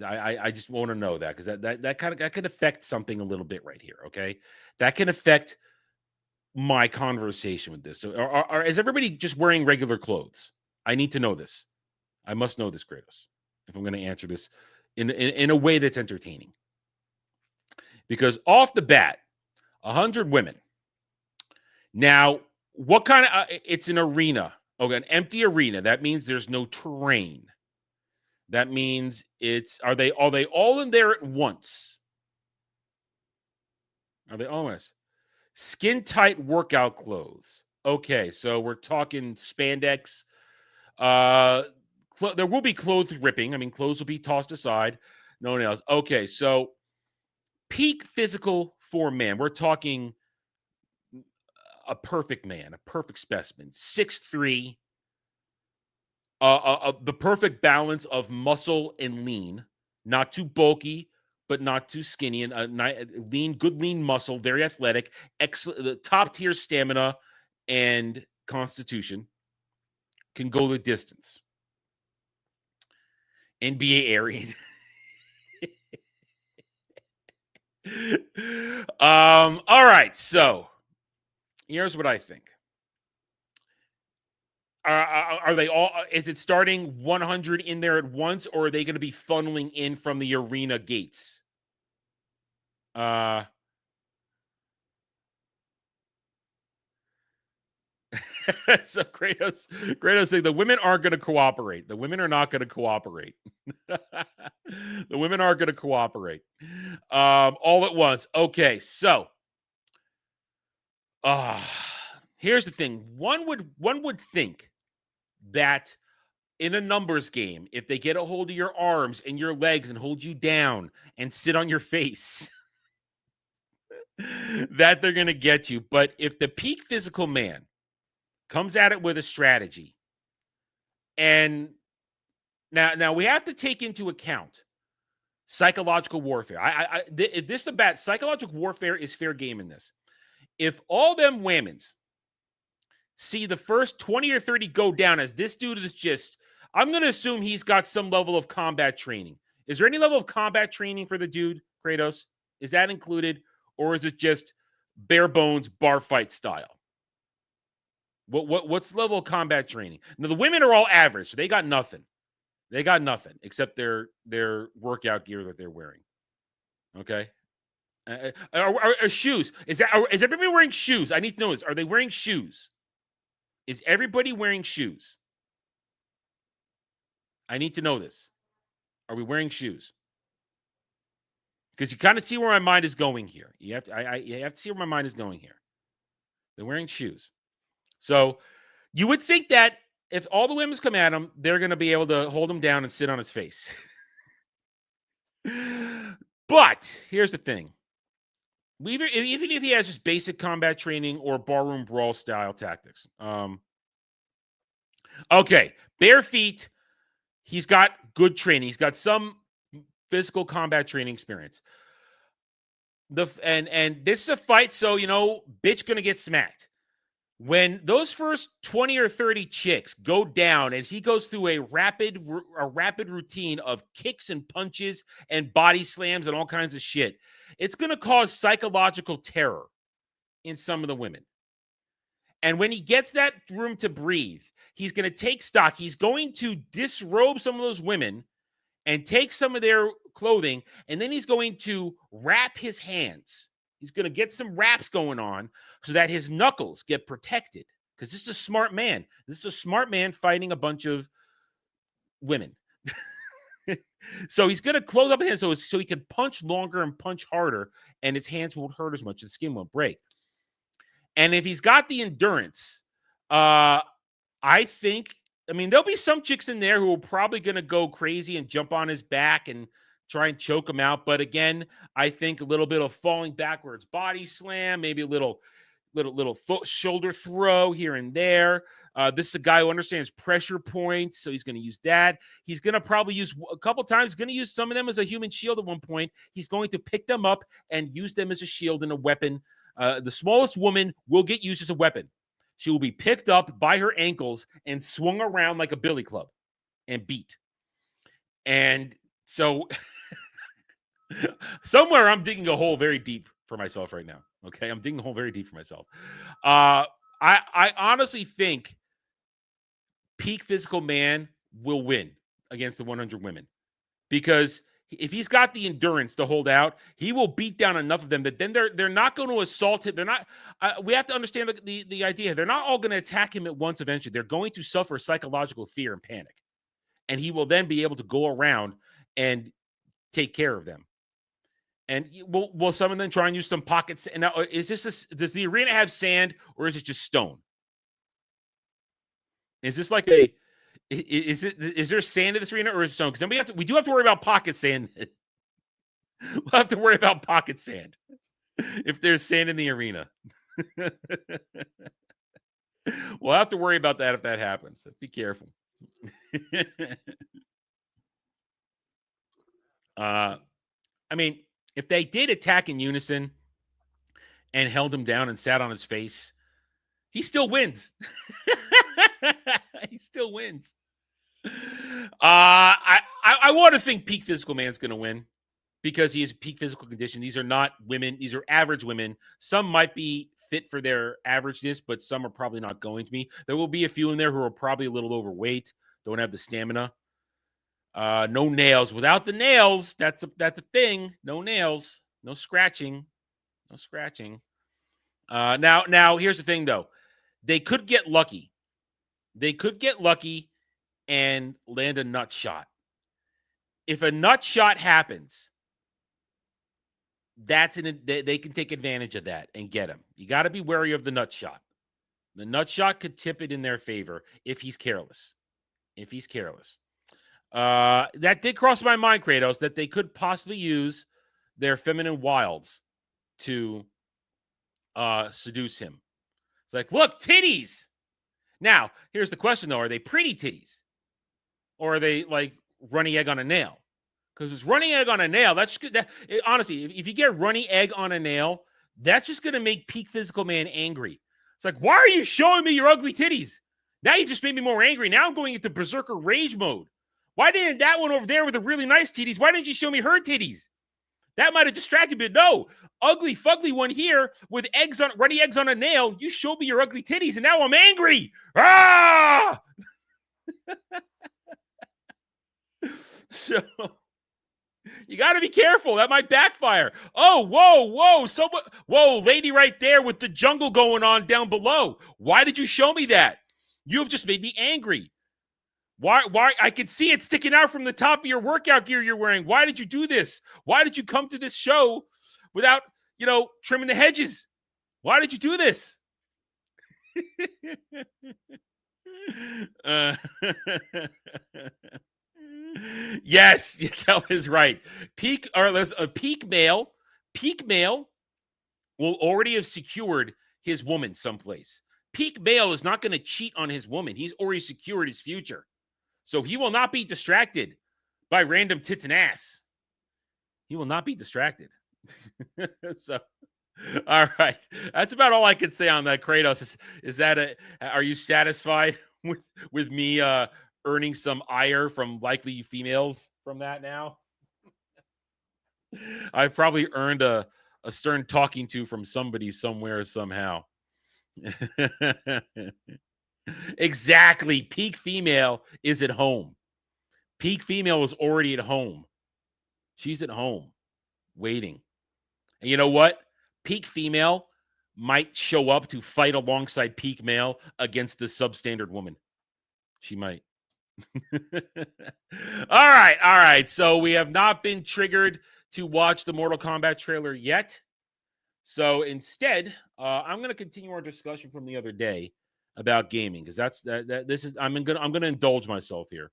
I just want to know that, because that could affect something a little bit right here. Okay, that can affect my conversation with this. So, is everybody just wearing regular clothes? I need to know this. I must know this, Kratos, if I'm going to answer this in a way that's entertaining. Because off the bat, 100 women. Now, what kind of? It's an arena. Okay, an empty arena. That means there's no terrain. That means are they all in there at once? Are they almost skin tight workout clothes? Okay, so we're talking spandex. There will be clothes ripping. I mean, clothes will be tossed aside. No nails. Okay, so peak physical form man. We're talking a perfect man, a perfect specimen, 6'3". The perfect balance of muscle and lean, not too bulky, but not too skinny, and good lean muscle, very athletic, excellent, top tier stamina and constitution, can go the distance. NBA Aryan. All right, so here's what I think. Are they all? Is it starting 100 in there at once, or are they going to be funneling in from the arena gates? So Kratos saying the women aren't going to cooperate. The women are not going to cooperate. The women aren't going to cooperate. All at once. Okay, so here's the thing. One would think that in a numbers game, if they get a hold of your arms and your legs and hold you down and sit on your face, that they're going to get you. But if the peak physical man comes at it with a strategy, and now we have to take into account psychological warfare. If this is about psychological warfare, is fair game in this. If all them women's see the first 20 or 30 go down as this dude is just, I'm going to assume he's got some level of combat training. Is there any level of combat training for the dude, Kratos? Is that included? Or is it just bare bones bar fight style? What's the level of combat training? Now, the women are all average. So they got nothing. They got nothing except their workout gear that they're wearing. Okay? Are shoes? Is everybody wearing shoes? I need to know this. Are they wearing shoes? Is everybody wearing shoes? I need to know this. Are we wearing shoes? Because you kind of see where my mind is going here. You have to see where my mind is going here. They're wearing shoes. So you would think that if all the women's come at him, they're going to be able to hold him down and sit on his face. But here's the thing. Even if he has just basic combat training or barroom brawl style tactics. Okay, bare feet. He's got good training. He's got some physical combat training experience. And this is a fight, so bitch gonna get smacked. When those first 20 or 30 chicks go down, as he goes through a rapid routine of kicks and punches and body slams and all kinds of shit, it's going to cause psychological terror in some of the women. And when he gets that room to breathe, he's going to take stock. He's going to disrobe some of those women and take some of their clothing, and then he's going to wrap his hands. He's going to get some wraps going on so that his knuckles get protected, because this is a smart man. This is a smart man fighting a bunch of women. So he's going to close up his hands so he can punch longer and punch harder, and his hands won't hurt as much. The skin won't break. And if he's got the endurance, I mean, there'll be some chicks in there who are probably going to go crazy and jump on his back and try and choke him out. But again, I think a little bit of falling backwards body slam, maybe a little foot shoulder throw here and there. This is a guy who understands pressure points, so he's going to use that. He's going to probably use a couple times. He's going to use some of them as a human shield at one point. He's going to pick them up and use them as a shield and a weapon. The smallest woman will get used as a weapon. She will be picked up by her ankles and swung around like a billy club and beat. And so somewhere I'm digging a hole very deep for myself right now. Okay, I'm digging a hole very deep for myself. I honestly think peak physical man will win against the 100 women, because if he's got the endurance to hold out, he will beat down enough of them that then they're not going to assault him. They're not. We have to understand the idea. They're not all going to attack him at once. Eventually, they're going to suffer psychological fear and panic, and he will then be able to go around and take care of them. And will some of them try and use some pockets? And now, does the arena have sand, or is it just stone? Is this like is there sand in this arena, or is it stone? Because we do have to worry about pocket sand. We'll have to worry about pocket sand if there's sand in the arena. We'll have to worry about that if that happens. So be careful. I mean, if they did attack in unison and held him down and sat on his face, he still wins. He still wins. I want to think peak physical man's going to win because he has peak physical condition. These are not women. These are average women. Some might be fit for their averageness, but some are probably not going to be. There will be a few in there who are probably a little overweight, don't have the stamina. No nails. Without the nails, that's a thing. No nails. No scratching. No scratching. Now here's the thing though. They could get lucky. They could get lucky and land a nut shot. If a nut shot happens, they can take advantage of that and get him. You got to be wary of the nut shot. The nut shot could tip it in their favor if he's careless. That did cross my mind, Kratos, that they could possibly use their feminine wilds to seduce him. It's like, look, titties. Now, here's the question, though. Are they pretty titties? Or are they like runny egg on a nail? Because it's runny egg on a nail. That's good. Honestly, if you get runny egg on a nail, that's just going to make peak physical man angry. It's like, why are you showing me your ugly titties? Now you just made me more angry. Now I'm going into berserker rage mode. Why didn't that one over there with the really nice titties? Why didn't you show me her titties? That might have distracted me. No, ugly, fugly one here with runny eggs on a nail. You showed me your ugly titties, and now I'm angry. Ah! So you got to be careful. That might backfire. Oh, whoa, lady right there with the jungle going on down below. Why did you show me that? You have just made me angry. Why? I could see it sticking out from the top of your workout gear you're wearing. Why did you do this? Why did you come to this show without, trimming the hedges? Why did you do this? Yes, Kel is right. Peak male will already have secured his woman someplace. Peak male is not going to cheat on his woman. He's already secured his future. So he will not be distracted by random tits and ass. He will not be distracted. So, all right. That's about all I can say on that, Kratos. Are you satisfied with me earning some ire from likely females from that now? I've probably earned a stern talking to from somebody somewhere somehow. Exactly. Peak female is at home. Peak female is already at home. She's at home waiting. And you know what? Peak female might show up to fight alongside peak male against the substandard woman. She might. All right. So we have not been triggered to watch the Mortal Kombat trailer yet. So instead, I'm going to continue our discussion from the other day about gaming, because I'm going to indulge myself here.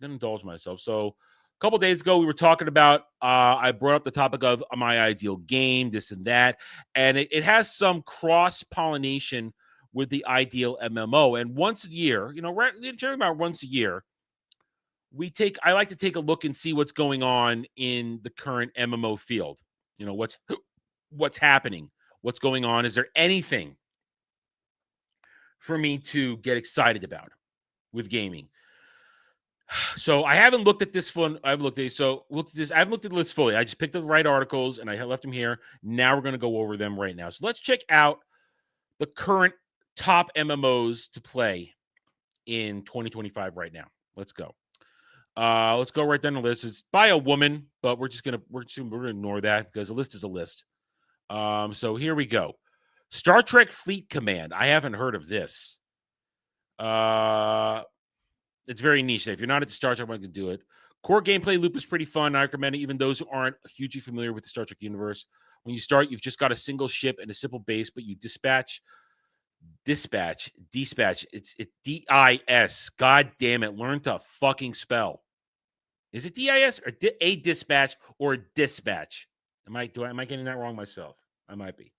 I'm going to indulge myself. So a couple days ago, we were talking about, I brought up the topic of my ideal game, this and that, and it has some cross-pollination with the ideal MMO. And once a year, talking about once a year, I like to take a look and see what's going on in the current MMO field. What's happening, what's going on. Is there anything for me to get excited about with gaming? So I haven't looked at this one. I haven't looked at the list fully. I just picked the right articles and I left them here. Now we're going to go over them right now. So let's check out the current top MMOs to play in 2025 right now. Let's go. Let's go right down the list. It's by a woman, but we're gonna ignore that because a list is a list. So here we go. Star Trek Fleet Command. I haven't heard of this. It's very niche. If you're not into Star Trek, I can do it. Core gameplay loop is pretty fun. I recommend it, even those who aren't hugely familiar with the Star Trek universe. When you start, you've just got a single ship and a simple base, but you dispatch. It's DIS. God damn it. Learn to fucking spell. Is it DIS or a dispatch or dispatch? Am I getting that wrong myself? I might be.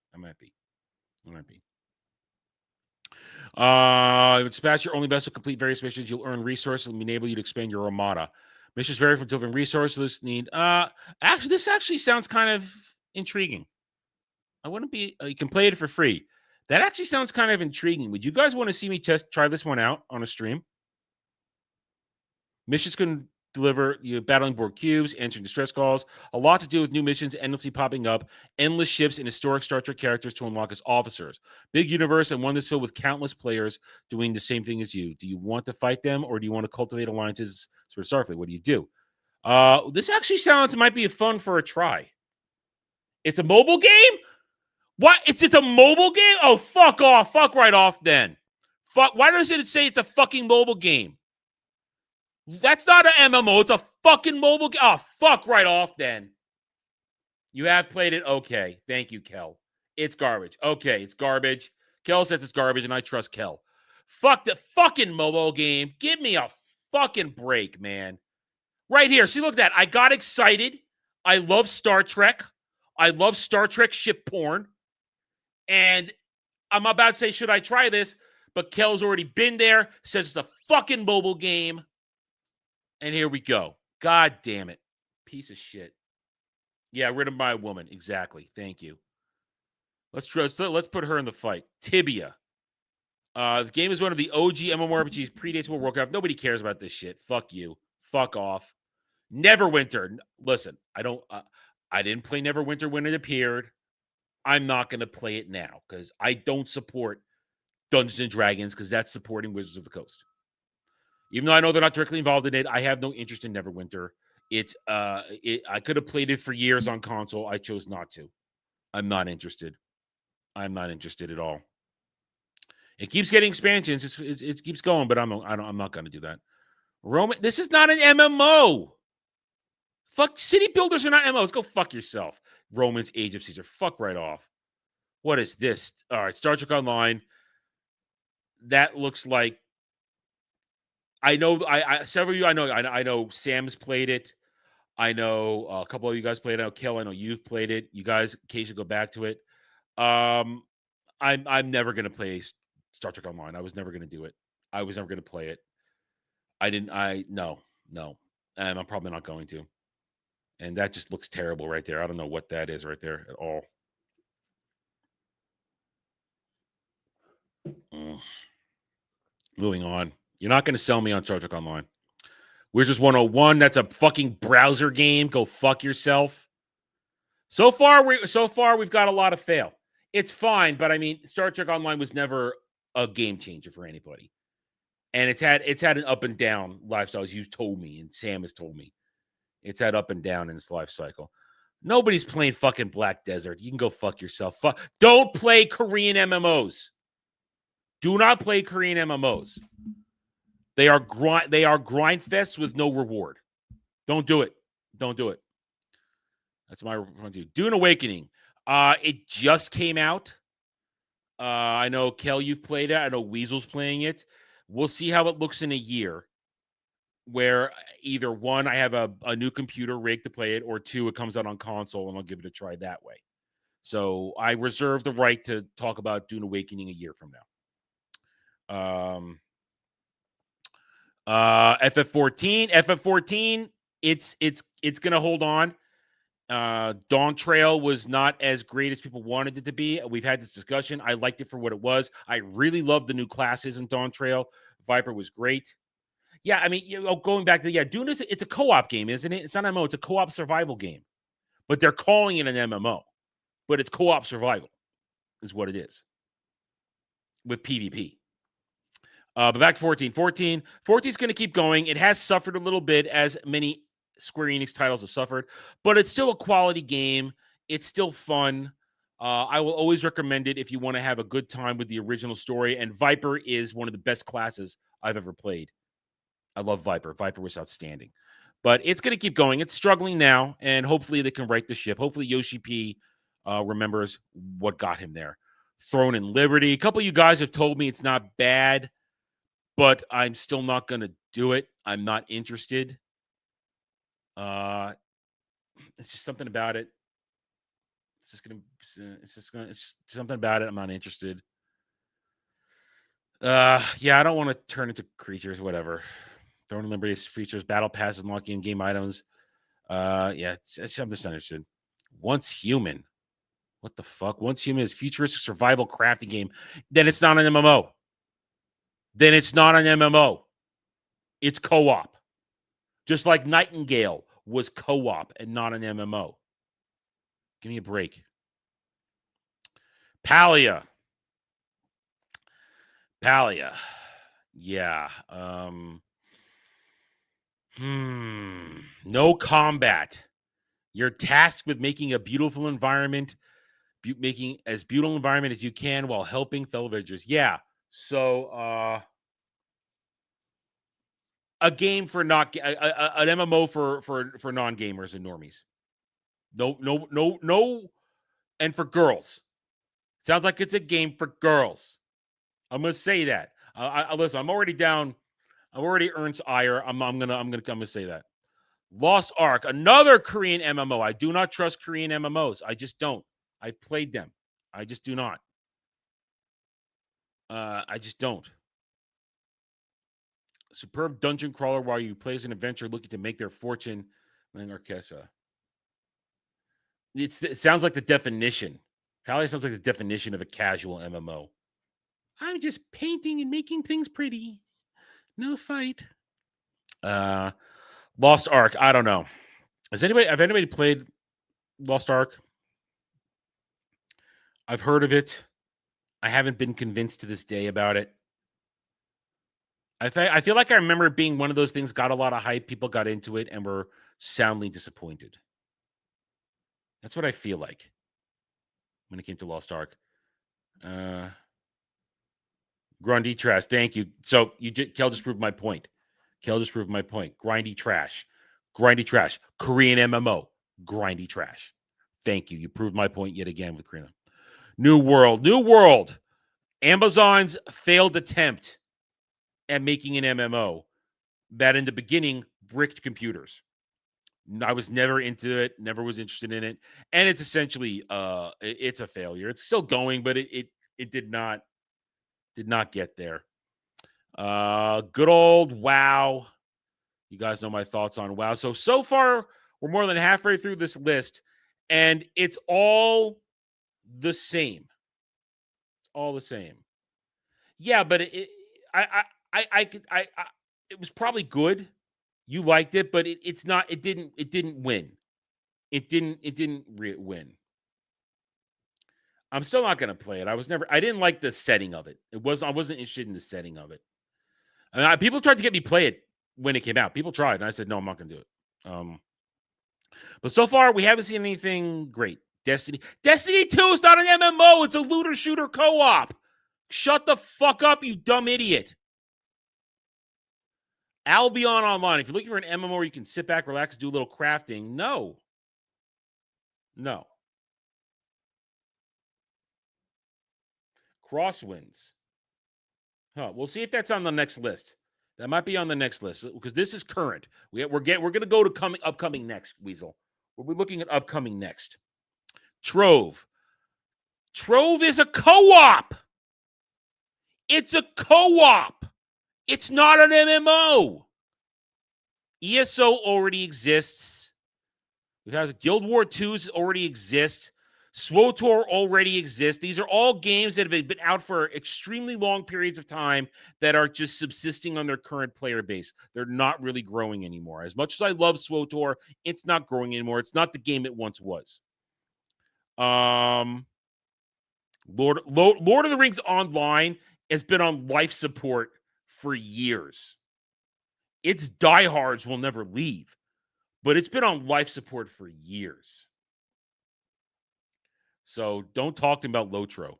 Dispatch your only vessel, complete various missions. You'll earn resources and enable you to expand your armada. Missions vary from delivering resources. This actually sounds kind of intriguing. You can play it for free. That actually sounds kind of intriguing. Would you guys want to see me try this one out on a stream? Missions can deliver you battling board cubes, answering distress calls. A lot to do with new missions endlessly popping up, endless ships and historic Star Trek characters to unlock as officers. Big universe and one that's filled with countless players doing the same thing as you. Do you want to fight them or do you want to cultivate alliances? Sort of Starfleet. What do you do? This actually might be fun for a try. It's a mobile game? What? It's a mobile game? Oh, fuck off. Fuck right off then. Fuck. Why does it say it's a fucking mobile game? That's not an MMO. It's a fucking mobile game. Oh, fuck right off then. You have played it? Okay. Thank you, Kel. It's garbage. Okay, it's garbage. Kel says it's garbage, and I trust Kel. Fuck the fucking mobile game. Give me a fucking break, man. Right here. See, look at that. I got excited. I love Star Trek. I love Star Trek ship porn. And I'm about to say, should I try this? But Kel's already been there. Says it's a fucking mobile game. And here we go. God damn it. Piece of shit. Yeah, written by a woman. Exactly. Thank you. Let's put her in the fight. Tibia. The game is one of the OG MMORPGs, predates World of Warcraft. Nobody cares about this shit. Fuck you. Fuck off. Neverwinter. Listen, I didn't play Neverwinter when it appeared. I'm not going to play it now because I don't support Dungeons and Dragons because that's supporting Wizards of the Coast. Even though I know they're not directly involved in it, I have no interest in Neverwinter. I could have played it for years on console. I chose not to. I'm not interested. I'm not interested at all. It keeps getting expansions. It keeps going, but I'm not going to do that. Roman, this is not an MMO. Fuck, city builders are not MMOs. Go fuck yourself. Romans, Age of Caesar. Fuck right off. What is this? All right, Star Trek Online. That looks like. I know. Several of you. I know. Sam's played it. I know a couple of you guys played it. I know Kel. I know you've played it. You guys occasionally go back to it. I'm never gonna play Star Trek Online. I was never gonna do it. I was never gonna play it. No. And I'm probably not going to. And that just looks terrible right there. I don't know what that is right there at all. Moving on. You're not going to sell me on Star Trek Online. Wizards 101, that's a fucking browser game. Go fuck yourself. So far we've got a lot of fail. It's fine, but I mean, Star Trek Online was never a game changer for anybody. And it's had an up and down lifestyle, as you told me, and Sam has told me. It's had up and down in its life cycle. Nobody's playing fucking Black Desert. You can go fuck yourself. Don't play Korean MMOs. Do not play Korean MMOs. They are grind fests with no reward. Don't do it. Don't do it. That's my review. Dune Awakening. It just came out. I know, Kel, you've played it. I know Weasel's playing it. We'll see how it looks in a year, where either one, I have a new computer rig to play it, or two, it comes out on console, and I'll give it a try that way. So I reserve the right to talk about Dune Awakening a year from now. FF14, it's gonna hold on. Dawn Trail was not as great as people wanted it to be. We've had this discussion. I liked it for what it was. I really loved the new classes in Dawn Trail. Viper was great. Yeah, I mean, going back to Dune it's a co-op game, isn't it? It's not an MMO. It's a co-op survival game, but they're calling it an MMO. But it's co-op survival, is what it is, with PvP. But back to 14. 14 is going to keep going. It has suffered a little bit, as many Square Enix titles have suffered, but it's still a quality game. It's still fun. I will always recommend it if you want to have a good time with the original story. And Viper is one of the best classes I've ever played. I love Viper. Viper was outstanding. But it's going to keep going. It's struggling now, and hopefully they can right the ship. Hopefully Yoshi P remembers what got him there. Throne and Liberty. A couple of you guys have told me it's not bad, but I'm still not going to do it. I'm not interested. It's just something about it. It's just something about it. I'm not interested. Yeah, I don't want to turn into creatures, whatever. Throne and Liberty features battle passes, unlocking in-game items. Yeah, I'm just interested. Once Human. What the fuck? Once Human is futuristic survival crafting game. Then it's not an MMO. It's co-op. Just like Nightingale was co-op and not an MMO. Give me a break. Palia. Yeah. No combat. You're tasked with making a beautiful environment, making as beautiful environment as you can while helping fellow villagers. Yeah. So, a game for an MMO for non-gamers and normies. No, and for girls. Sounds like it's a game for girls. I'm gonna say that. Listen, I'm already down. I've already earned ire. I'm gonna say that. Lost Ark, another Korean MMO. I do not trust Korean MMOs. I just don't. I've played them. I just do not. I just don't. Superb dungeon crawler while you play as an adventurer looking to make their fortune. Orchestra. It sounds like the definition. Probably sounds like the definition of a casual MMO. I'm just painting and making things pretty. No fight. Lost Ark. I don't know. Have anybody played Lost Ark? I've heard of it. I haven't been convinced to this day about it. I feel like I remember it being one of those things, got a lot of hype, people got into it, and were soundly disappointed. That's what I feel like when it came to Lost Ark. Grundy trash. Thank you. So Kel just proved my point. Grindy trash. Korean MMO. Grindy trash. Thank you. You proved my point yet again with Korean. New World. Amazon's failed attempt at making an MMO that in the beginning bricked computers. I was never into it, never was interested in it. And it's essentially it's a failure. It's still going, but it did not get there. Good old WoW. You guys know my thoughts on WoW. So far, we're more than halfway through this list, and it's all the same. It's all the same. Yeah, but it was probably good. You liked it, but it's not. It didn't win. It didn't win. I'm still not going to play it. I didn't like the setting of it. I wasn't interested in the setting of it. I mean, people tried to get me play it when it came out. People tried, and I said, no, I'm not going to do it. But so far, we haven't seen anything great. Destiny 2 is not an MMO. It's a looter shooter co-op. Shut the fuck up, you dumb idiot. Albion Online. If you're looking for an MMO where you can sit back, relax, do a little crafting, no. Crosswinds. We'll see if that's on the next list. That might be on the next list because this is current. We're going to go to upcoming next, Weasel. We'll be looking at upcoming next. Trove. Trove is a co-op. It's a co-op. It's not an MMO. ESO already exists. We have Guild War 2s already exist. SWTOR already exists. These are all games that have been out for extremely long periods of time that are just subsisting on their current player base. They're not really growing anymore. As much as I love SWTOR, it's not growing anymore. It's not the game it once was. Lord of the Rings Online has been on life support for years. Its diehards will never leave, but it's been on life support for years. So don't talk to me about Lotro.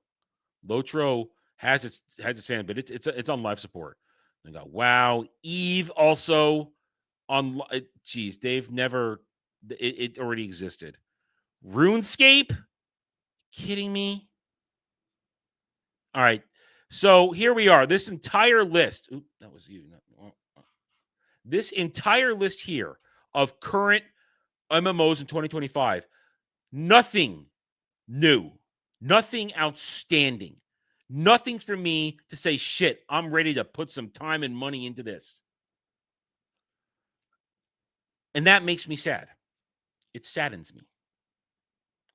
Lotro has its fan, but it's on life support. They got WoW, Eve also on. Geez, they've never. It already existed. RuneScape, kidding me? All right, so here we are. This entire list. Oop, that was you. This entire list here of current MMOs in 2025. Nothing new, nothing outstanding, nothing for me to say, shit, I'm ready to put some time and money into this. And that makes me sad. It saddens me.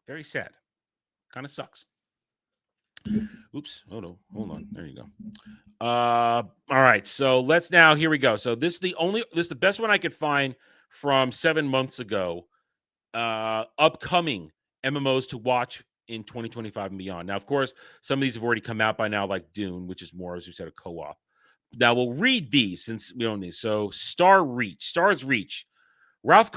Very sad. Kind of sucks. Oops. Oh no. Hold on. There you go. All right. So let's now, here we go. So this is the best one I could find from 7 months ago. Upcoming MMOs to watch in 2025 and beyond. Now, of course, some of these have already come out by now, like Dune, which is more, as we said, a co-op. Now, we'll read these since we own these. So, Stars Reach. Ralph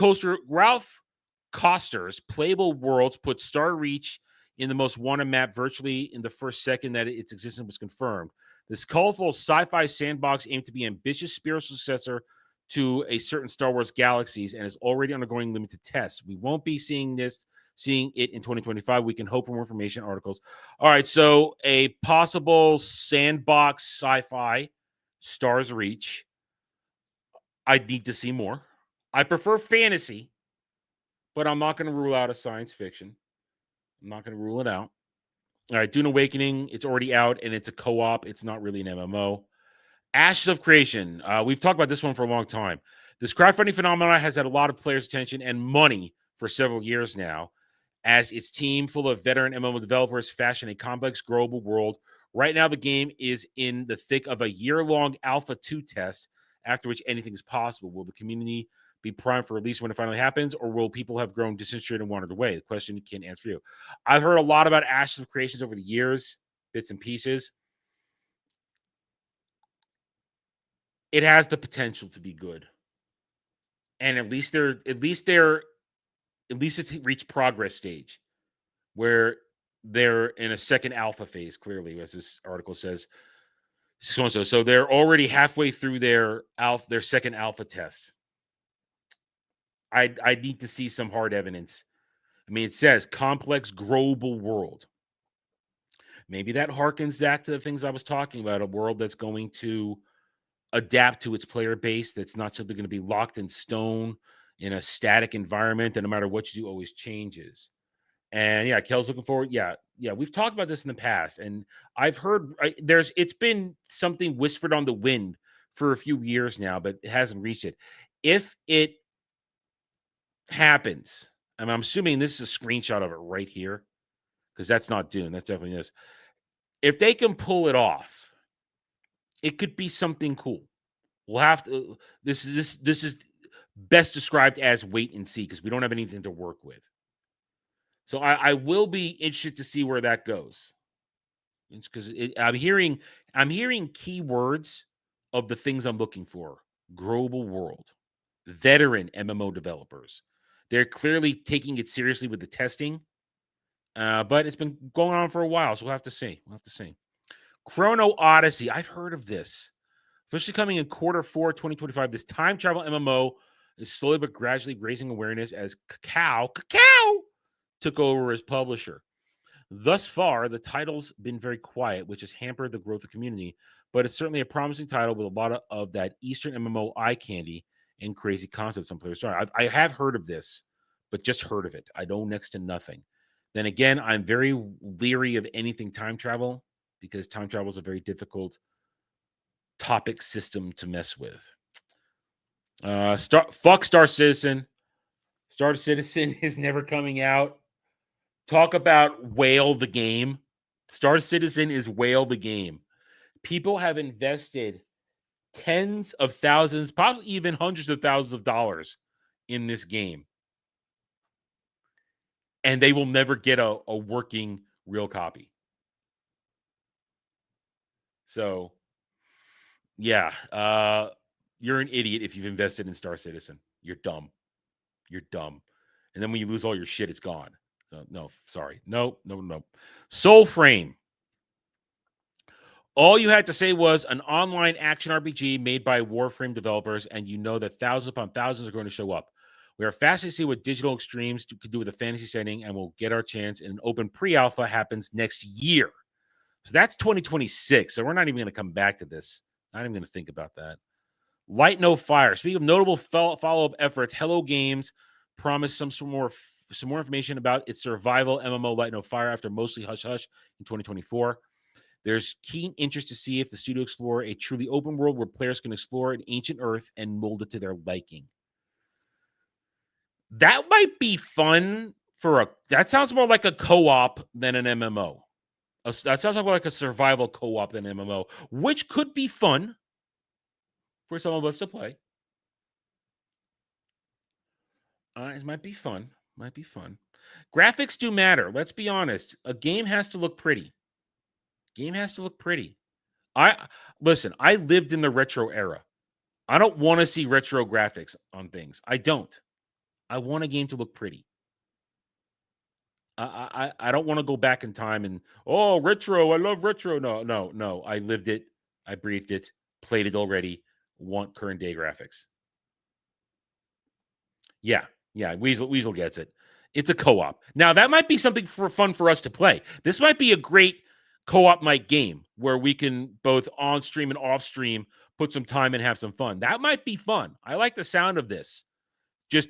Koster's Playable Worlds put Star Reach in the most wanted map virtually in the first second that its existence was confirmed. This colorful sci-fi sandbox aimed to be an ambitious spiritual successor to a certain Star Wars galaxies and is already undergoing limited tests. We won't be seeing it in 2025. We can hope for more information, articles. All right, so a possible sandbox sci-fi, Stars Reach. I'd need to see more. I prefer fantasy, but I'm not going to rule out a science fiction. I'm not going to rule it out. All right, Dune Awakening, it's already out, and it's a co-op. It's not really an MMO. Ashes of Creation. We've talked about this one for a long time. This crowdfunding phenomenon has had a lot of players' attention and money for several years now, as its team full of veteran MMO developers fashion a complex global world. Right now, the game is in the thick of a year-long Alpha 2 test, after which anything is possible. Will the community be primed for release when it finally happens, or will people have grown disinterested and wandered away? The question can't answer you. I've heard a lot about Ashes of Creations over the years, bits and pieces. It has the potential to be good. And at least it's reached progress stage where they're in a second alpha phase, clearly, as this article says. So they're already halfway through their second alpha test. I need to see some hard evidence. I mean, it says complex global world. Maybe that harkens back to the things I was talking about, a world that's going to adapt to its player base, that's not simply going to be locked in stone in a static environment, and no matter what you do, always changes. And yeah, Kel's looking forward. Yeah, we've talked about this in the past, and I've heard it's been something whispered on the wind for a few years now, but it hasn't reached it. If it happens, I'm assuming this is a screenshot of it right here, because that's not Dune. That's definitely this. If they can pull it off, it could be something cool. We'll have to. This is best described as wait and see, because we don't have anything to work with. So I will be interested to see where that goes. It's because I'm hearing keywords of the things I'm looking for: global world, veteran MMO developers, They're clearly taking it seriously with the testing, but it's been going on for a while, so we'll have to see. Chrono Odyssey. I've heard of this. Officially coming in Q4 2025, this time travel MMO is slowly but gradually raising awareness as Kakao took over as publisher. Thus far, the title's been very quiet, which has hampered the growth of the community, but it's certainly a promising title with a lot of that Eastern MMO eye candy and crazy concepts some players start. I have heard of this, but just heard of it. I know next to nothing. Then again, I'm very leery of anything time travel because time travel is a very difficult topic system to mess with. Fuck Star Citizen. Star Citizen is never coming out. Talk about whale the game. Star Citizen is whale the game. People have invested tens of thousands, possibly even hundreds of thousands of dollars in this game. And they will never get a working real copy. So, yeah. You're an idiot if you've invested in Star Citizen. You're dumb. And then when you lose all your shit, it's gone. So, no, sorry. No. Soul Frame. All you had to say was an online action RPG made by Warframe developers, and you know that thousands upon thousands are going to show up. We are fascinated to see what Digital Extremes could do with a fantasy setting, and we'll get our chance. And an open pre-alpha happens next year. So that's 2026. So we're not even going to come back to this. Not even going to think about that. Light No Fire. Speaking of notable follow-up efforts, Hello Games promised some more information about its survival MMO Light No Fire after mostly hush-hush in 2024. There's keen interest to see if the studio explore a truly open world where players can explore an ancient Earth and mold it to their liking. That might be fun that sounds more like a co-op than an MMO. That sounds more like a survival co-op than MMO, which could be fun for some of us to play. It might be fun. Graphics do matter. Let's be honest. A game has to look pretty. I lived in the retro era. I don't want to see retro graphics on things. I don't. I want a game to look pretty. I don't want to go back in time and retro. I love retro. No. I lived it. I breathed it. Played it already. Want current day graphics. Yeah. Weasel gets it. It's a co-op. Now that might be something fun for us to play. This might be a great co-op night game where we can both on stream and off stream put some time and have some fun. That might be fun. I like the sound of this. Just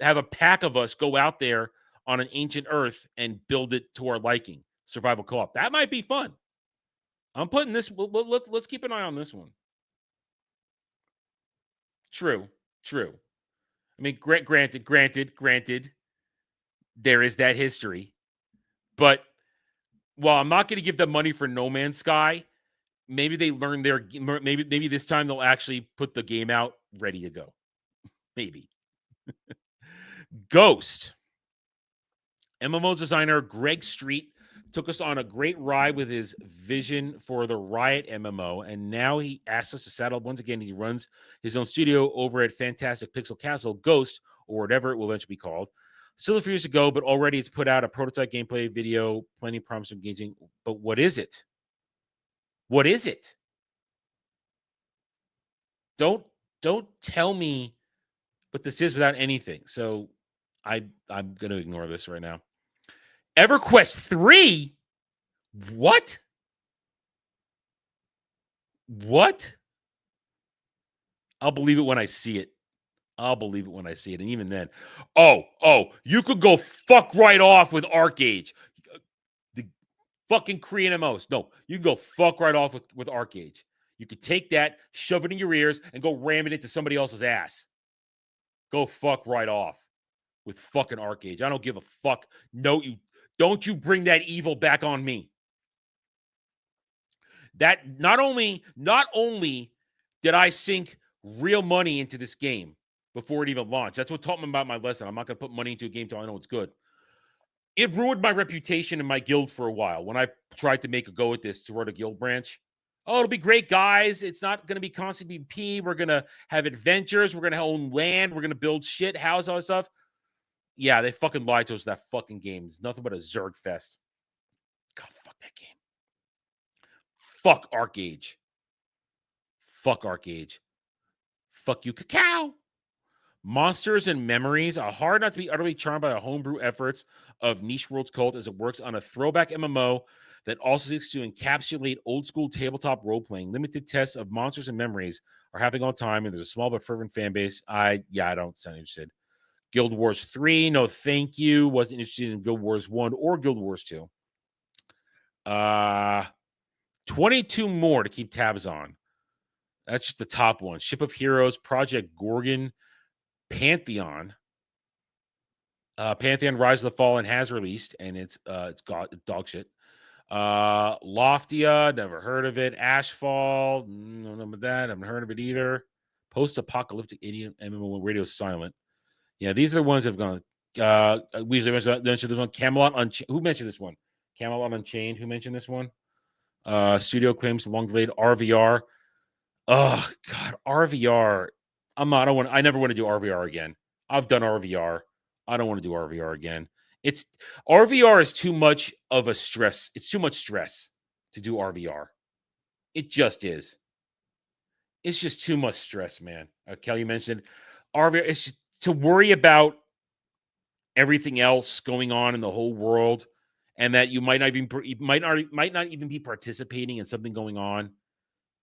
have a pack of us go out there on an ancient Earth and build it to our liking. Survival co-op. That might be fun. I'm putting this. Let's keep an eye on this one. True. I mean, granted, there is that history. But while I'm not going to give them money for No Man's Sky, maybe they learned maybe this time they'll actually put the game out ready to go. Maybe. Ghost. MMO designer Greg Street took us on a great ride with his vision for the Riot MMO, and now he asks us to saddle up once again. He runs his own studio over at Fantastic Pixel Castle, Ghost, or whatever it will eventually be called. Still a few years to go, but already it's put out a prototype gameplay video, plenty of promise of engaging. But what is it? Don't tell me what this is without anything. So I'm going to ignore this right now. EverQuest 3? What? I'll believe it when I see it. And even then, you could go fuck right off with ArcAge. The fucking Korean MMOs. No, you can go fuck right off with ArcAge. You could take that, shove it in your ears, and go ram it into somebody else's ass. Go fuck right off with fucking ArcAge. I don't give a fuck. No, don't you bring that evil back on me. That not only did I sink real money into this game before it even launched. That's what taught me about my lesson. I'm not going to put money into a game till I know it's good. It ruined my reputation in my guild for a while when I tried to make a go at this to run a guild branch. Oh, it'll be great, guys. It's not going to be constant PvP. We're going to have adventures. We're going to own land. We're going to build shit, house, all that stuff. Yeah, they fucking lied to us that fucking game. It's nothing but a Zerg fest. God, fuck that game. Fuck ArcAge. Fuck ArcAge. Fuck you, Cacao. Monsters and Memories are hard not to be utterly charmed by the homebrew efforts of Niche Worlds Cult as it works on a throwback MMO that also seeks to encapsulate old school tabletop role playing. Limited tests of Monsters and Memories are happening all the time, and there's a small but fervent fan base. I don't sound interested. Guild Wars 3, no thank you. Wasn't interested in Guild Wars 1 or Guild Wars 2. 22 more to keep tabs on. That's just the top one. Ship of Heroes, Project Gorgon, Pantheon. Pantheon Rise of the Fallen has released, and it's got dog shit. Loftia, never heard of it. Ashfall, no know about that. I haven't heard of it either. Post-apocalyptic idiot MMO Radio Silent. Yeah, these are the ones that have gone. We usually mentioned this one. Camelot Unchained. Who mentioned this one? Camelot Unchained. Who mentioned this one? Studio claims long delayed RVR. Oh God, RVR. I never want to do RVR again. I've done RVR. I don't want to do RVR again. RVR is too much of a stress. It's too much stress to do RVR. It just is. It's just too much stress, man. Kelly mentioned RVR. It's just to worry about everything else going on in the whole world, and that you might not even be participating in something going on,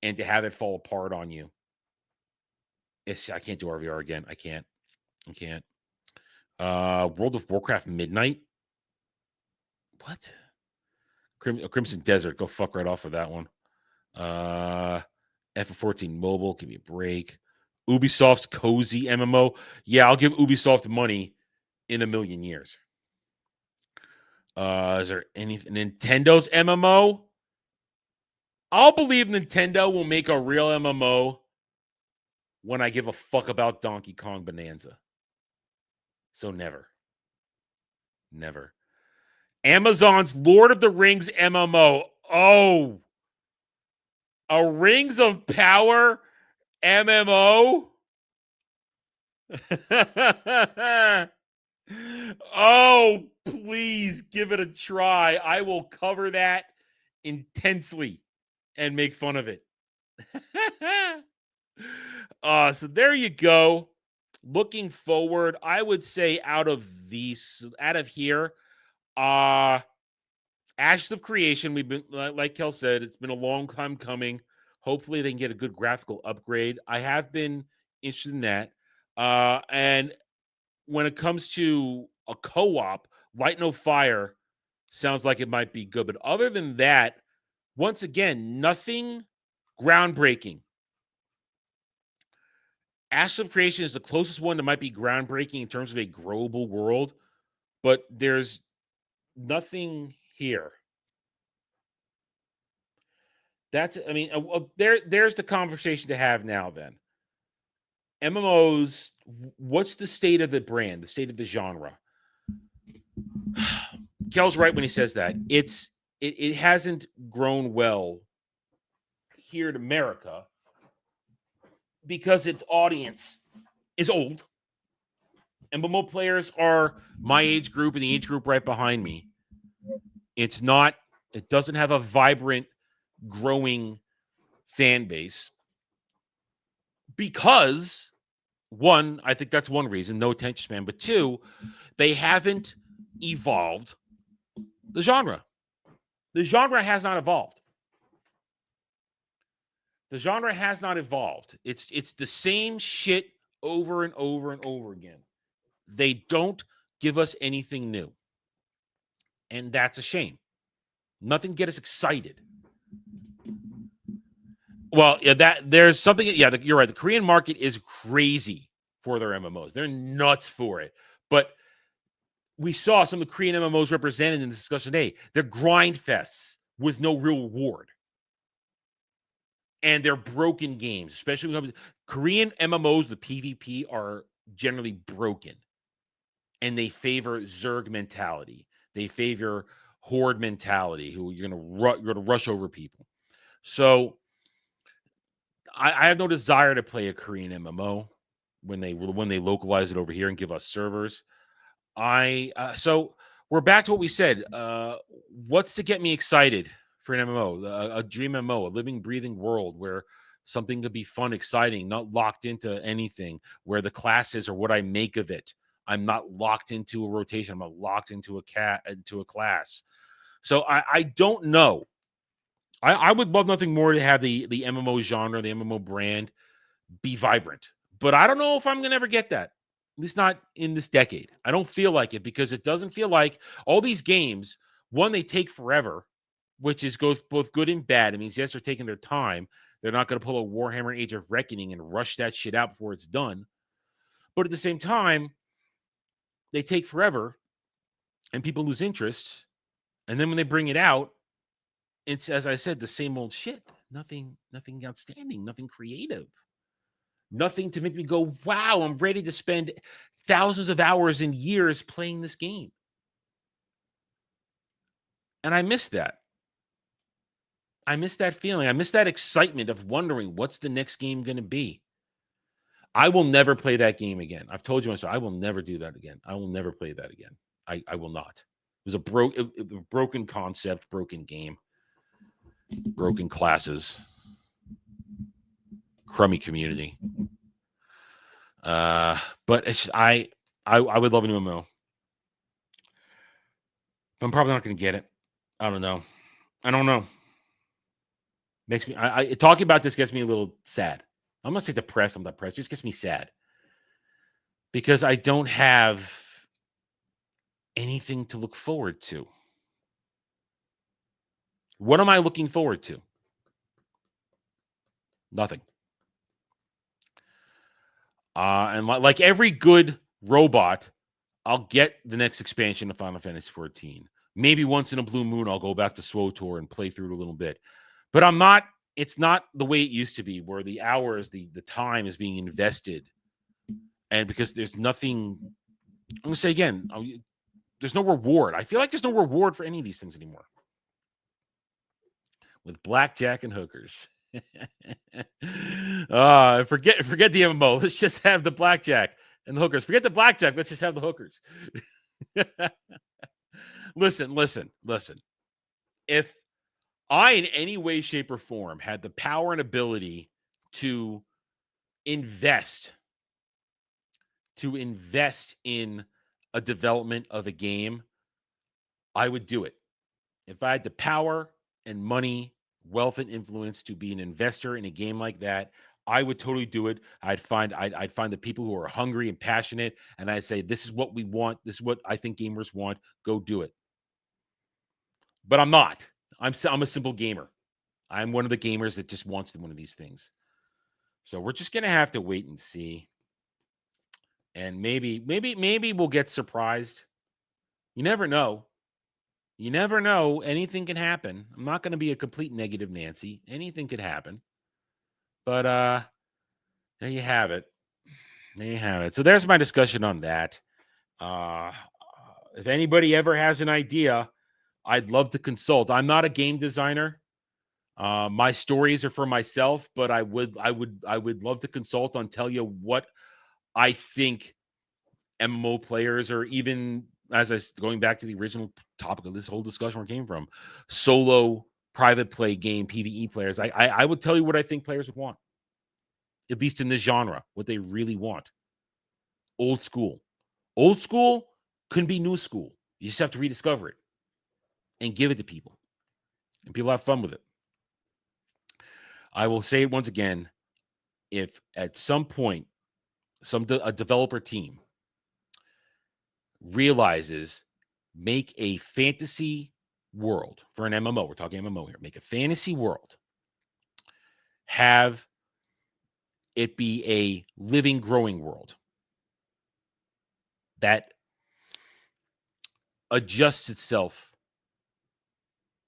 and to have it fall apart on you. I can't do RVR again. I can't. World of Warcraft Midnight. What? Crimson Desert. Go fuck right off with that one. F14 Mobile. Give me a break. Ubisoft's cozy MMO. Yeah, I'll give Ubisoft money in a million years. Is there anything? Nintendo's MMO? I'll believe Nintendo will make a real MMO when I give a fuck about Donkey Kong Bonanza. So never. Amazon's Lord of the Rings MMO. Oh. A Rings of Power MMO? Oh, please give it a try. I will cover that intensely and make fun of it. So there you go. Looking forward, I would say out of here, Ashes of Creation, we've been, like Kel said, it's been a long time coming. Hopefully they can get a good graphical upgrade. I have been interested in that. And when it comes to a co-op, Light No Fire sounds like it might be good. But other than that, once again, nothing groundbreaking. Ashes of Creation is the closest one that might be groundbreaking in terms of a growable world, but there's nothing here. There's the conversation to have now then. MMOs, what's the state of the brand, the state of the genre? Kel's right when he says that. It hasn't grown well here in America because its audience is old. MMO players are my age group and the age group right behind me. It doesn't have a vibrant, growing fan base because, one, I think that's one reason, no attention span, but two, they haven't evolved the genre. The genre has not evolved. It's the same shit over and over and over again. They don't give us anything new. And that's a shame. Nothing get us excited. Well, yeah, there's something. Yeah, you're right. The Korean market is crazy for their MMOs. They're nuts for it. But we saw some of the Korean MMOs represented in this discussion today. They're grind fests with no real reward. And they're broken games, especially when Korean MMOs, the PvP are generally broken. And they favor Zerg mentality. They favor horde mentality, who you're gonna rush over people. So I have no desire to play a Korean MMO when they localize it over here and give us servers. So we're back to what we said. What's to get me excited for an MMO, a dream MMO, a living, breathing world where something could be fun, exciting, not locked into anything, where the classes are what I make of it. I'm not locked into a rotation. I'm not locked into a class. So I don't know. I would love nothing more to have the MMO genre, the MMO brand be vibrant. But I don't know if I'm going to ever get that. At least not in this decade. I don't feel like it because it doesn't feel like all these games, one, they take forever, which is goes both good and bad. It means, yes, they're taking their time. They're not going to pull a Warhammer Age of Reckoning and rush that shit out before it's done. But at the same time, they take forever and people lose interest. And then when they bring it out, it's, as I said, the same old shit. Nothing outstanding, nothing creative. Nothing to make me go, wow, I'm ready to spend thousands of hours and years playing this game. And I miss that. I miss that feeling. I miss that excitement of wondering what's the next game going to be. I will never play that game again. I've told you myself, I will never do that again. I will never play that again. I will not. It was a broken concept, broken game, broken classes, crummy community. But it's just, I would love a new MMO. But I'm probably not going to get it. I don't know. Makes me talking about this gets me a little sad. I'm not saying depressed. I'm not depressed. It just gets me sad because I don't have anything to look forward to. What am I looking forward to? Nothing. And like every good robot, I'll get the next expansion of Final Fantasy XIV. Maybe once in a blue moon, I'll go back to SWTOR and play through it a little bit. But it's not the way it used to be, where the hours, the time is being invested. And because there's nothing, I'm going to say again, there's no reward. I feel like there's no reward for any of these things anymore. With blackjack and hookers. Forget the MMO. Let's just have the blackjack and the hookers. Forget the blackjack. Let's just have the hookers. Listen. If I, in any way, shape, or form, had the power and ability to invest in a development of a game, I would do it. If I had the power and money, wealth, and influence to be an investor in a game like that, I would totally do it. I'd find the people who are hungry and passionate, and I'd say, this is what we want. This is what I think gamers want. Go do it. But I'm not. I'm a simple gamer. I'm one of the gamers that just wants one of these things. So we're just going to have to wait and see. And maybe we'll get surprised. You never know. Anything can happen. I'm not going to be a complete negative Nancy. Anything could happen. But there you have it. So there's my discussion on that. If anybody ever has an idea, I'd love to consult. I'm not a game designer. My stories are for myself, but I would love to consult on tell you what I think MMO players, or even going back to the original topic of this whole discussion where it came from, solo private play game PvE players. I would tell you what I think players would want, at least in this genre, what they really want. Old school couldn't be new school. You just have to rediscover it and give it to people, and people have fun with it. I will say it once again. If at some point a developer team realizes, make a fantasy world for an MMO, we're talking MMO here, make a fantasy world, have it be a living, growing world that adjusts itself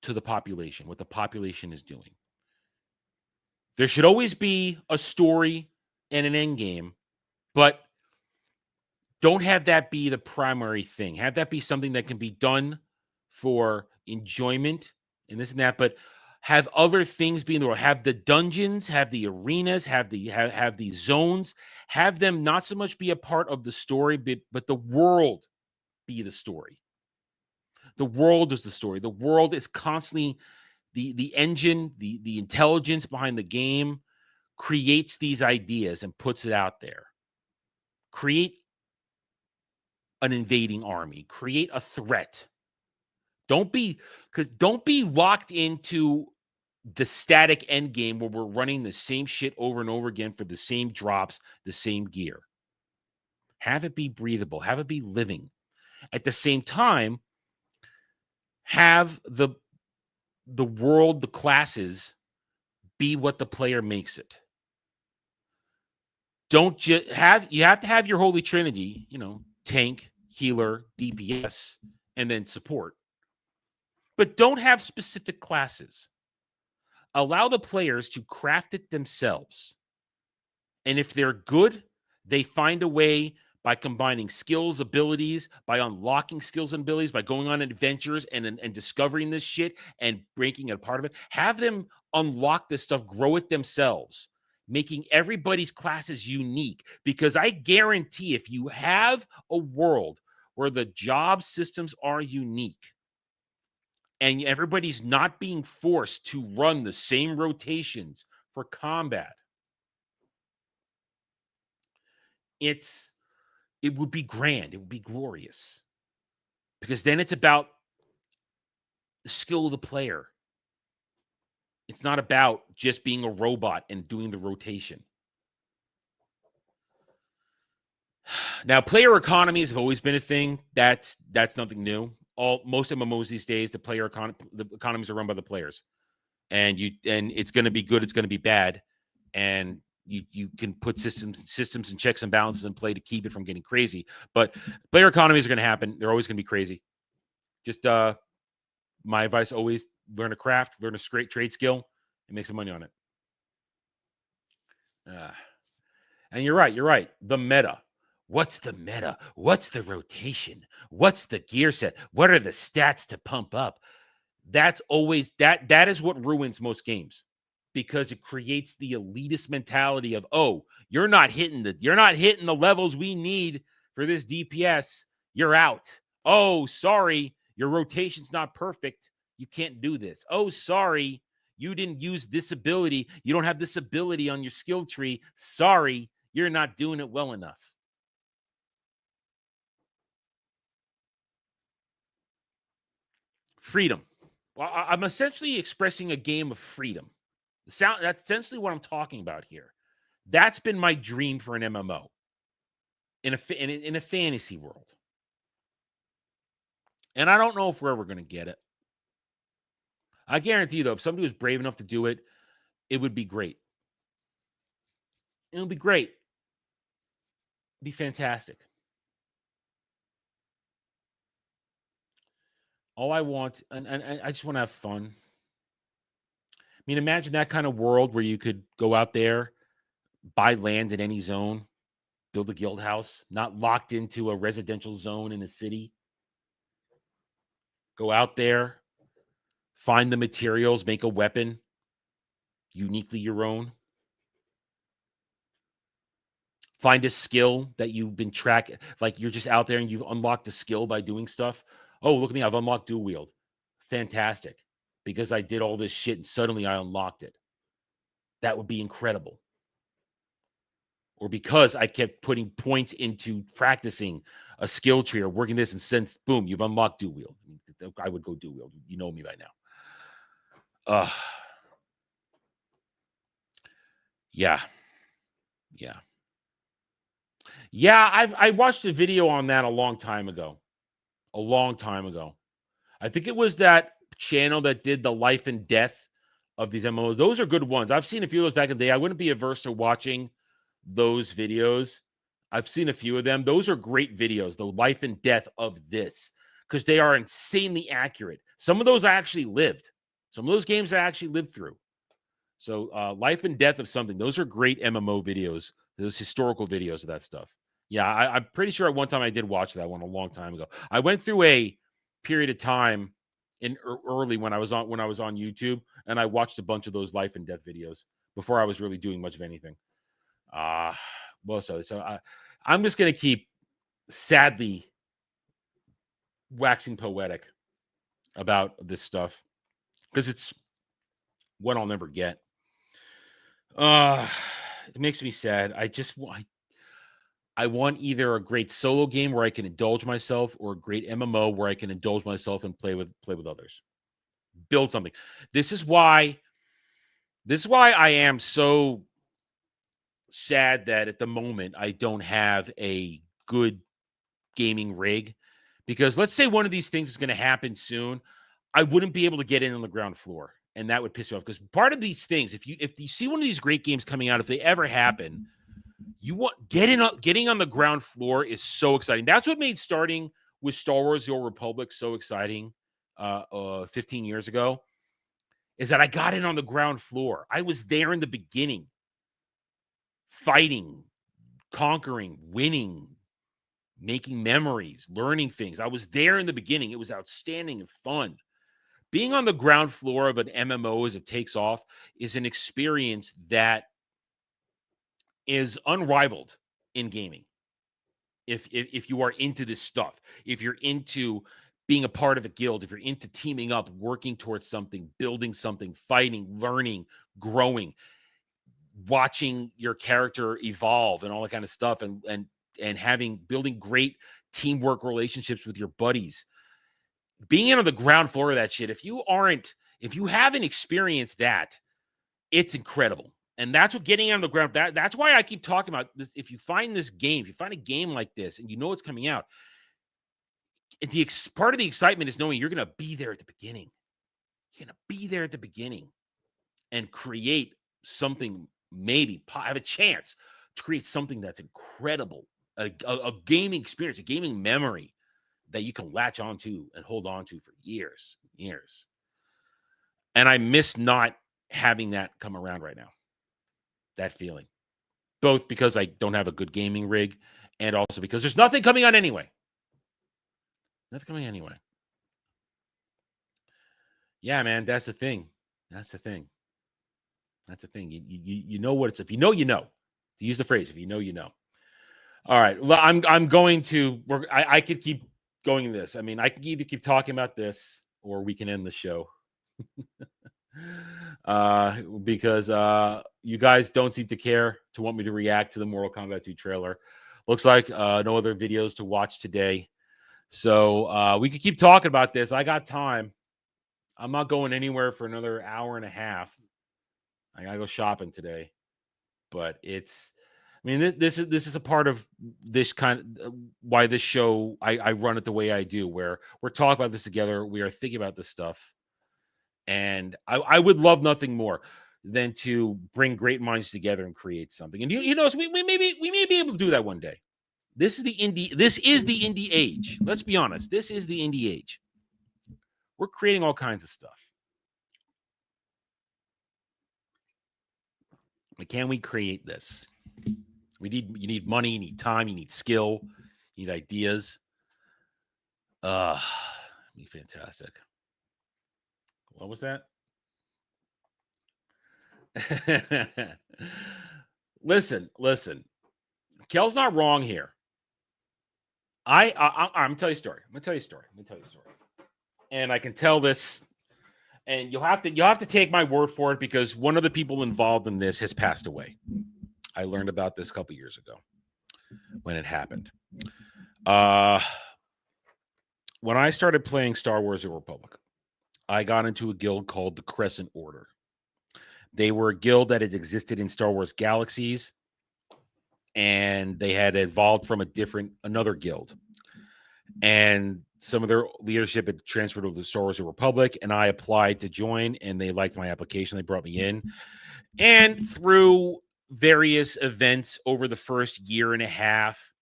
to the population, what the population is doing. There should always be a story and an end game, but don't have that be the primary thing. Have that be something that can be done for enjoyment and this and that, but have other things be in the world. Have the dungeons, have the arenas, have the zones. Have them not so much be a part of the story, but the world be the story. The world is the story. The world is constantly the engine, the intelligence behind the game creates these ideas and puts it out there. Create an invading army, create a threat. Don't be locked into the static end game where we're running the same shit over and over again for the same drops, the same gear. Have it be breathable, have it be living. At the same time, have the world, the classes be what the player makes it. Don't just you have to have your holy trinity, tank, healer, DPS, and then support. But don't have specific classes. Allow the players to craft it themselves. And if they're good, they find a way by combining skills, abilities, by unlocking skills and abilities, by going on adventures and discovering this shit and breaking it a part of it. Have them unlock this stuff, grow it themselves, making everybody's classes unique. Because I guarantee if you have a world where the job systems are unique and everybody's not being forced to run the same rotations for combat, it would be grand. It would be glorious. Because then it's about the skill of the player. It's not about just being a robot and doing the rotation. Now, player economies have always been a thing. That's nothing new. Most MMOs these days, the economies are run by the players. And it's going to be good, it's going to be bad. And you can put systems and checks and balances in play to keep it from getting crazy. But player economies are going to happen. They're always going to be crazy. Just my advice, always learn a craft, learn a straight trade skill, and make some money on it. And you're right. The meta. What's the meta? What's the rotation? What's the gear set? What are the stats to pump up? That's always that is what ruins most games. Because it creates the elitist mentality of, oh, you're not hitting the levels we need for this DPS. You're out. Oh, sorry, your rotation's not perfect. You can't do this. Oh, sorry, you didn't use this ability. You don't have this ability on your skill tree. Sorry, you're not doing it well enough. Freedom. Well, I'm essentially expressing a game of freedom. That's essentially what I'm talking about here. That's been my dream for an MMO in a fantasy world. And I don't know if we're ever going to get it. I guarantee you, though, if somebody was brave enough to do it, it would be great. It would be great. It'd be fantastic. All I want, and I just want to have fun. I mean, imagine that kind of world where you could go out there, buy land in any zone, build a guild house, not locked into a residential zone in a city. Go out there, find the materials, make a weapon, uniquely your own. Find a skill that you've been tracking, like you're just out there and you've unlocked a skill by doing stuff. Oh, look at me, I've unlocked dual wield. Fantastic. Because I did all this shit and suddenly I unlocked it. That would be incredible. Or because I kept putting points into practicing a skill tree or working this, and since, boom, you've unlocked dual wield. I would go dual wield. You know me by now. Yeah. I watched a video on that a long time ago. I think it was that channel that did the life and death of these MMOs. Those are good ones. I've seen a few of those back in the day. I wouldn't be averse to watching those videos. I've seen a few of them. Those are great videos, the life and death of this, because they are insanely accurate. Some of those I actually lived. Some of those games I actually lived through. So life and death of something. Those are great MMO videos, those historical videos of that stuff. Yeah, I'm pretty sure at one time I did watch that one a long time ago. I went through a period of time in early when I was on YouTube, and I watched a bunch of those life and death videos before I was really doing much of anything. I'm just gonna keep sadly waxing poetic about this stuff because it's what I'll never get. It makes me sad. I want either a great solo game where I can indulge myself or a great MMO where I can indulge myself and play with others. Build something. This is why I am so sad that at the moment I don't have a good gaming rig, because let's say one of these things is going to happen soon, I wouldn't be able to get in on the ground floor, and that would piss me off, because part of these things, if you see one of these great games coming out, if they ever happen, you want getting on the ground floor is so exciting. That's what made starting with Star Wars: The Old Republic so exciting 15 years ago, is that I got in on the ground floor. I was there in the beginning, fighting, conquering, winning, making memories, learning things. I was there in the beginning. It was outstanding and fun. Being on the ground floor of an MMO as it takes off is an experience that is unrivaled in gaming. If you are into this stuff, if you're into being a part of a guild, if you're into teaming up, working towards something, building something, fighting, learning, growing, watching your character evolve and all that kind of stuff, and building great teamwork relationships with your buddies, being in on the ground floor of that shit, if you haven't experienced that, it's incredible. And that's what getting on the ground, that's why I keep talking about this. If you find this game, if you find a game like this and you know it's coming out, part of the excitement is knowing you're going to be there at the beginning. You're going to be there at the beginning and create something, maybe have a chance to create something that's incredible, a gaming experience, a gaming memory that you can latch onto and hold on to for years and years. And I miss not having that come around right now. That feeling. Both because I don't have a good gaming rig and also because there's nothing coming on anyway. Nothing coming anyway. Yeah, man, that's the thing. That's the thing. That's the thing. You know what it's, if you know, you know. To use the phrase, if you know, you know. All right. Well, I'm going to work. I could keep going this. I mean, I can either keep talking about this or we can end the show. Because you guys don't seem to care to want me to react to the Mortal Kombat 2 trailer. Looks like no other videos to watch today. So we could keep talking about this. I got time. I'm not going anywhere for another hour and a half. I gotta go shopping today. But I mean, this is a part of this kind of why this show, I run it the way I do, where we're talking about this together. We are thinking about this stuff. And I would love nothing more than to bring great minds together and create something. And you know, so we may be able to do that one day. This is the indie age. Let's be honest. This is the indie age. We're creating all kinds of stuff. But can we create this? You need money, you need time, you need skill, you need ideas. Be fantastic. What was that? Listen. Kel's not wrong here. I'm gonna tell you a story. And I can tell this, and you'll have to take my word for it, because one of the people involved in this has passed away. I learned about this a couple years ago when it happened. When I started playing Star Wars: The Republic, I got into a guild called the Crescent Order. They were a guild that had existed in Star Wars Galaxies, and they had evolved from another guild. And some of their leadership had transferred over to Star Wars: The Republic, and I applied to join, and they liked my application. They brought me in. And through various events over the first year and a half,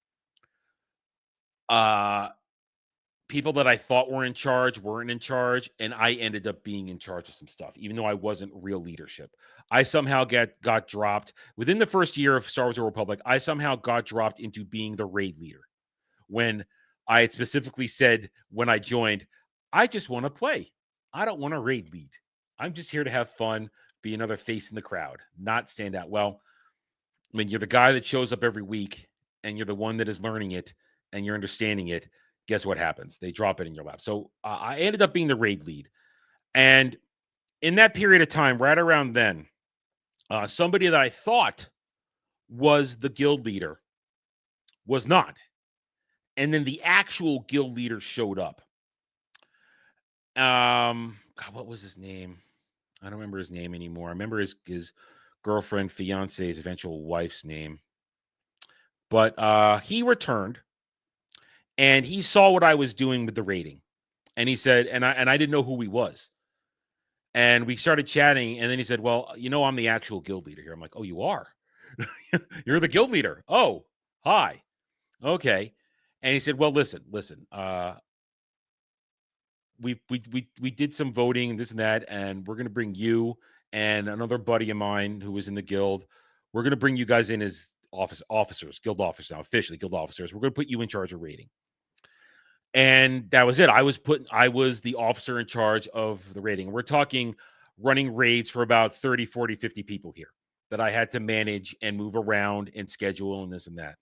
people that I thought were in charge weren't in charge, and I ended up being in charge of some stuff, even though I wasn't real leadership. I somehow got dropped within the first year of Star Wars: The Republic. I somehow got dropped into being the raid leader, when I had specifically said when I joined, I just want to play. I don't want to raid lead. I'm just here to have fun, be another face in the crowd, not stand out. Well, I mean, you're the guy that shows up every week, and you're the one that is learning it, and you're understanding it. guess what happens? They drop it in your lap. So I ended up being the raid lead. And in that period of time, right around then, somebody that I thought was the guild leader was not. And then the actual guild leader showed up. God, what was his name? I don't remember his name anymore. I remember his girlfriend, fiance's eventual wife's name. But he returned and he saw what I was doing with the rating. And he said, and I didn't know who he was. And we started chatting, and then he said, "Well, I'm the actual guild leader here." I'm like, "Oh, you are? You're the guild leader? Oh, hi. Okay." And he said, "Well, listen. We did some voting, this and that, and we're going to bring you and another buddy of mine who was in the guild. We're going to bring you guys in as officers, guild officers now, officially guild officers. We're going to put you in charge of rating." And that was it. I was the officer in charge of the rating. We're talking running raids for about 30, 40, 50 people here that I had to manage and move around and schedule and this and that.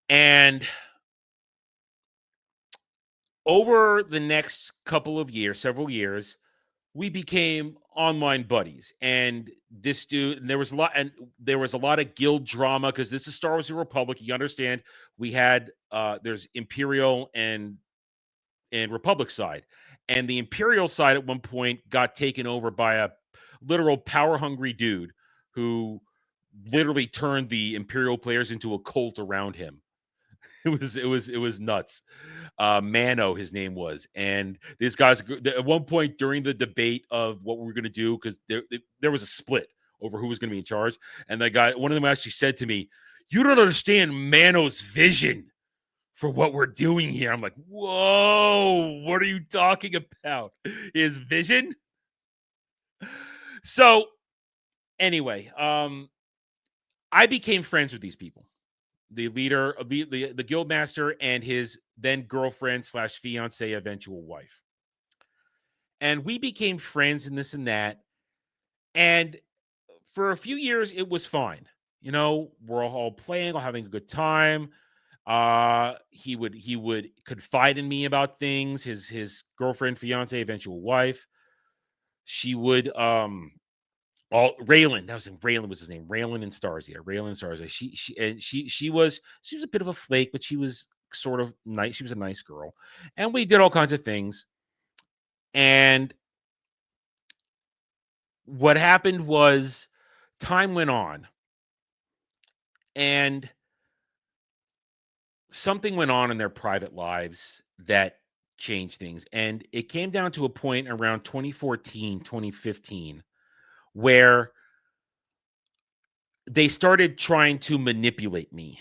And over the next several years, we became online buddies. And this dude, and there was a lot of guild drama because this is Star Wars: The Republic. You understand? We had there's Imperial and Republic side, and the Imperial side at one point got taken over by a literal power hungry dude who literally turned the Imperial players into a cult around him. It was nuts. Mano, his name was, and these guys at one point during the debate of what we were going to do, because there was a split over who was going to be in charge, and one of them actually said to me, "You don't understand Mano's vision for what we're doing here." I'm like, "Whoa, what are you talking about? His vision?" So anyway, I became friends with these people. The leader, the guild master, and his then girlfriend / fiance, eventual wife. And we became friends and this and that. And for a few years, it was fine. We're all playing, all having a good time. He would confide in me about things. His girlfriend, fiance, eventual wife. She would Raylan, Raylan was his name. Raylan and Starzia. She was a bit of a flake, but she was sort of nice. She was a nice girl. And we did all kinds of things. And what happened was time went on. And something went on in their private lives that changed things. And it came down to a point around 2014, 2015, where they started trying to manipulate me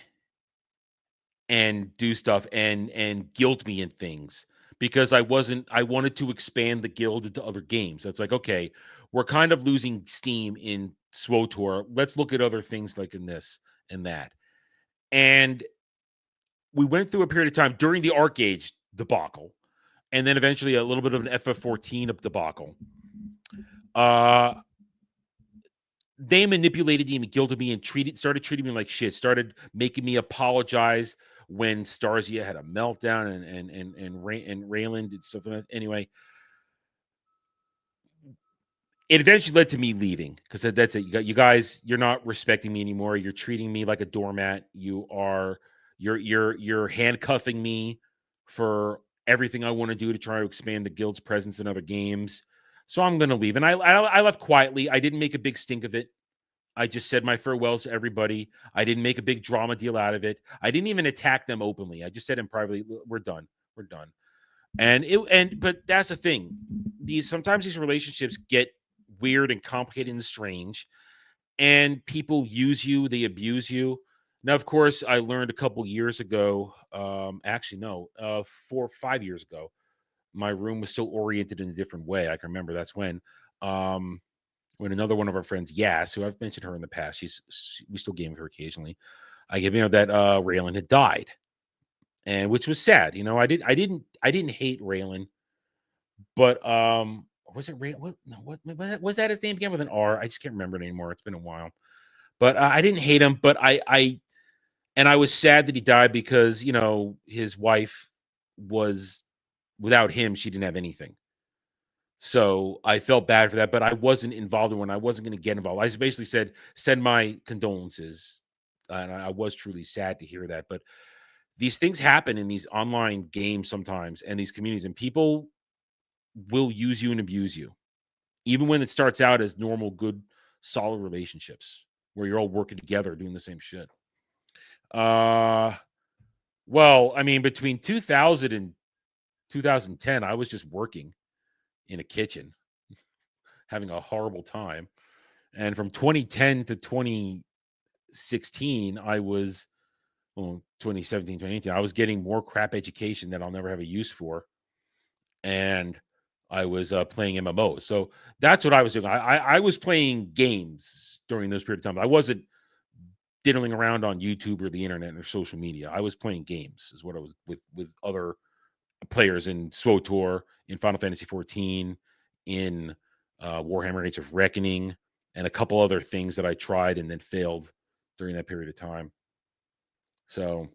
and do stuff and guilt me in things because I wanted to expand the guild into other games. So it's like, okay, we're kind of losing steam in SWTOR. Let's look at other things like in this and that. And we went through a period of time during the Arc Age debacle, and then eventually a little bit of an FF14 debacle. They manipulated me and guilted me and started treating me like shit, started making me apologize when Starzia had a meltdown and Raylan did stuff like that. Anyway, it eventually led to me leaving because that's it. You guys, you're not respecting me anymore. You're treating me like a doormat. You're handcuffing me for everything I want to do to try to expand the guild's presence in other games. So I'm going to leave. And I left quietly. I didn't make a big stink of it. I just said my farewells to everybody. I didn't make a big drama deal out of it. I didn't even attack them openly. I just said in privately, "We're done. We're done." But that's the thing. Sometimes these relationships get weird and complicated and strange, and people use you, they abuse you. Now, of course, I learned a couple years ago, 4 or 5 years ago, my room was still oriented in a different way. I can remember that's when another one of our friends, Yas, who I've mentioned her in the past, we still game with her occasionally. I give that Raylan had died, and which was sad. I didn't hate Raylan, but was it Ray? What was that? His name began with an R. I just can't remember it anymore. It's been a while, but I didn't hate him. But I And I was sad that he died because, you know, his wife was, without him, she didn't have anything. So I felt bad for that, but I wasn't involved in one. I wasn't going to get involved. I just basically said, send my condolences. And I was truly sad to hear that. But these things happen in these online games sometimes and these communities, and people will use you and abuse you, even when it starts out as normal, good, solid relationships where you're all working together doing the same shit. Well, I mean, between 2000 and 2010, I was just working in a kitchen, having a horrible time. And from 2010 to 2016, I was, well, 2017, 2018, I was getting more crap education that I'll never have a use for. And I was playing MMOs. So that's what I was doing. I was playing games during those period of time. I wasn't diddling around on YouTube or the internet or social media. I was playing games, is what I was with other players in SWOTOR, in Final Fantasy 14, in Warhammer Age of Reckoning, and a couple other things that I tried and then failed during that period of time. So,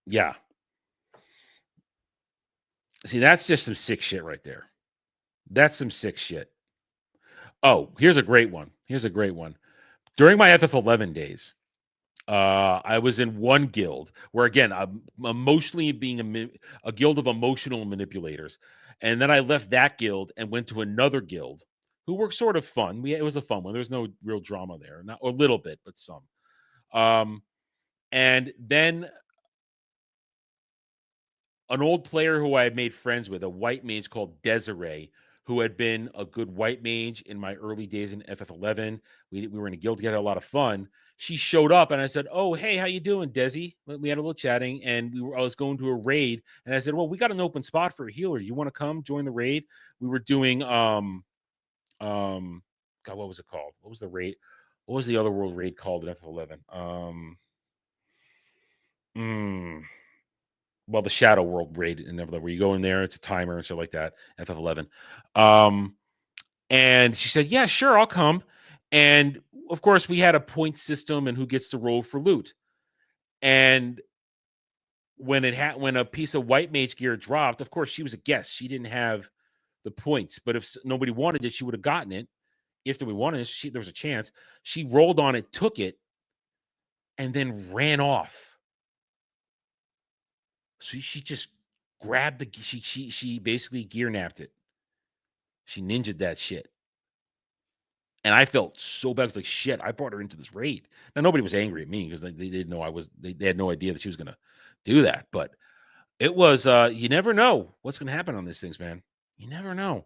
yeah. See, that's just some sick shit right there. That's some sick shit. Oh, here's a great one. During my FF11 days, I was in one guild where, again, I'm emotionally being a guild of emotional manipulators. And then I left that guild and went to another guild who were sort of fun. It was a fun one. There was no real drama there, not a little bit, but some. And then an old player who I had made friends with, a white mage called Desiree, who had been a good white mage in my early days in FF11. We were in a guild together, a lot of fun. She showed up and I said, "Oh, hey, how you doing, Desi?" We had a little chatting, and I was going to a raid, and I said, "Well, we got an open spot for a healer. You want to come join the raid?" We were doing God, what was it called? What was the raid? What was the other world raid called in FF11? Well, the Shadow World raid and everything, where you go in there, it's a timer and stuff like that. FF11. And she said, "Yeah, sure, I'll come." And of course, we had a point system and who gets to roll for loot. And when a piece of white mage gear dropped, of course, she was a guest. She didn't have the points, but if nobody wanted it, she would have gotten it. If nobody wanted it, there was a chance. She rolled on it, took it, and then ran off. So she just grabbed she basically gear napped it. She ninja'd that shit. And I felt so bad. I was like, shit, I brought her into this raid. Now, nobody was angry at me because they didn't know they had no idea that she was going to do that. But it was, you never know what's going to happen on these things, man. You never know.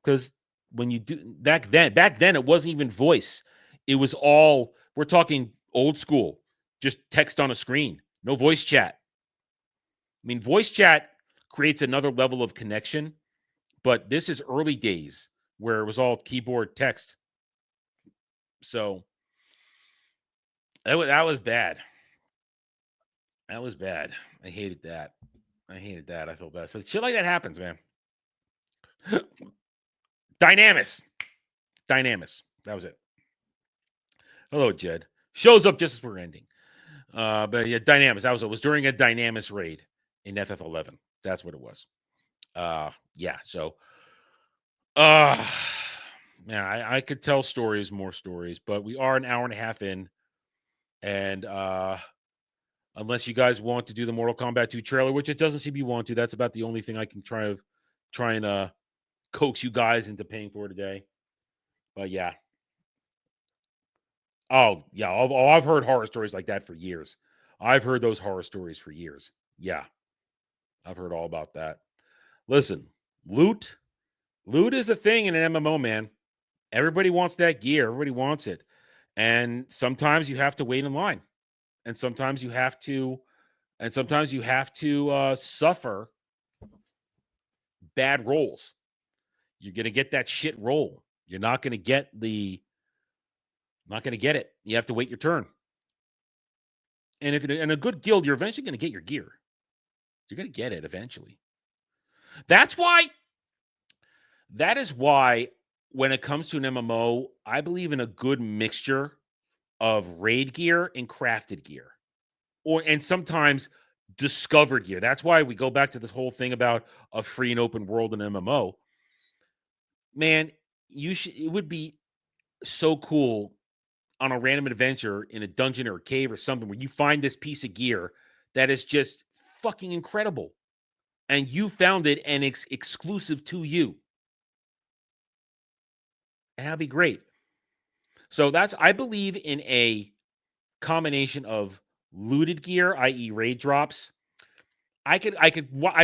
Because when you do, back then, it wasn't even voice. It was all, we're talking old school, just text on a screen, no voice chat. I mean, voice chat creates another level of connection, but this is early days where it was all keyboard text. So that was bad. That was bad. I hated that. I felt bad. So shit like that happens, man. Dynamis. That was it. Hello, Jed. Shows up just as we're ending. But yeah, Dynamis. It was during a Dynamis raid in FF11. That's what it was. Yeah. So, man, I could tell more stories, but we are an hour and a half in, and unless you guys want to do the Mortal Kombat 2 trailer, which it doesn't seem you want to, that's about the only thing I can try and coax you guys into paying for today. But yeah. Oh, yeah. I've heard horror stories like that for years. I've heard those horror stories for years. Yeah. I've heard all about that. Listen, loot is a thing in an MMO, man. Everybody wants that gear. Everybody wants it. And sometimes you have to wait in line. And sometimes you have to suffer bad rolls. You're going to get that shit roll. You're not going to get it. You have to wait your turn. And if in a good guild, you're eventually going to get your gear. You're going to get it eventually. That is why when it comes to an MMO, I believe in a good mixture of raid gear and crafted gear, and sometimes discovered gear. That's why we go back to this whole thing about a free and open world in MMO. Man, it would be so cool on a random adventure in a dungeon or a cave or something where you find this piece of gear that is just fucking incredible, and you found it and it's exclusive to you. And that'd be great. So I believe in a combination of looted gear, i.e. raid drops. I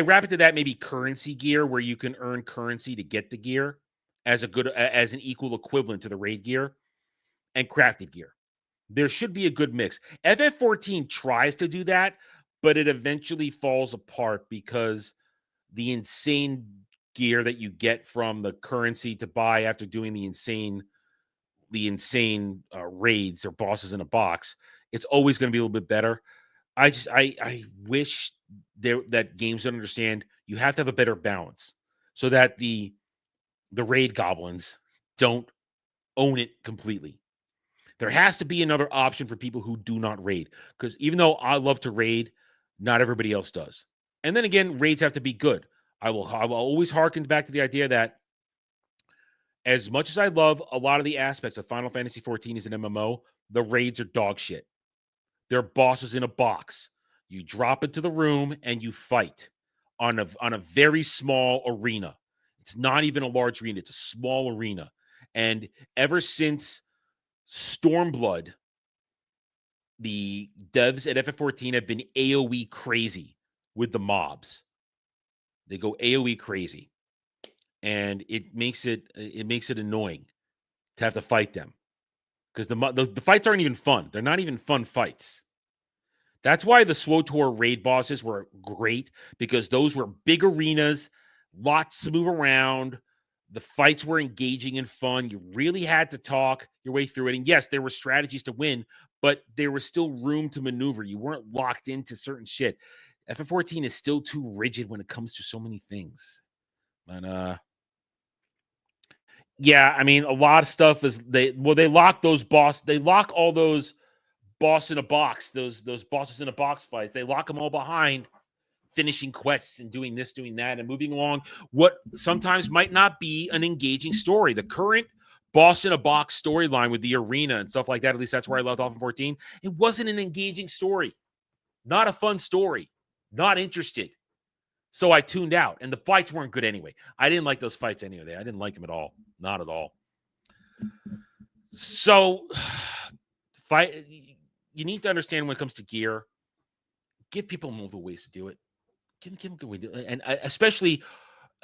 wrap it to that, maybe currency gear, where you can earn currency to get the gear as an equal equivalent to the raid gear, and crafted gear. There should be a good mix. FF14 tries to do that, but it eventually falls apart because the insane gear that you get from the currency to buy after doing the insane raids or bosses in a box, it's always going to be a little bit better. I wish that games would understand you have to have a better balance so that the raid goblins don't own it completely. There has to be another option for people who do not raid, because even though I love to raid, not everybody else does. And then again, raids have to be good. I will always harken back to the idea that as much as I love a lot of the aspects of Final Fantasy XIV as an MMO, the raids are dog shit. They're bosses in a box. You drop into the room and you fight on a very small arena. It's not even a large arena. It's a small arena. And ever since Stormblood, the devs at FF14 have been AoE crazy with the mobs. They go AoE crazy. And it makes it annoying to have to fight them, because the fights aren't even fun. They're not even fun fights. That's why the SWTOR raid bosses were great, because those were big arenas, lots to move around. The fights were engaging and fun. You really had to talk your way through it. And yes, there were strategies to win, but there was still room to maneuver. You weren't locked into certain shit. FF14 is still too rigid when it comes to so many things. But yeah, I mean, a lot of stuff is they lock all those boss in a box, those bosses in a box fights. They lock them all behind finishing quests and doing this, doing that, and moving along what sometimes might not be an engaging story. The current boss in a box storyline with the arena and stuff like that, at least that's where I left off in 14. It wasn't an engaging story, not a fun story, not interested. So I tuned out, and the fights weren't good anyway. I didn't like those fights anyway. I didn't like them at all. Not at all. So you need to understand when it comes to gear, give people multiple ways to do it. Give them good way to do it. And especially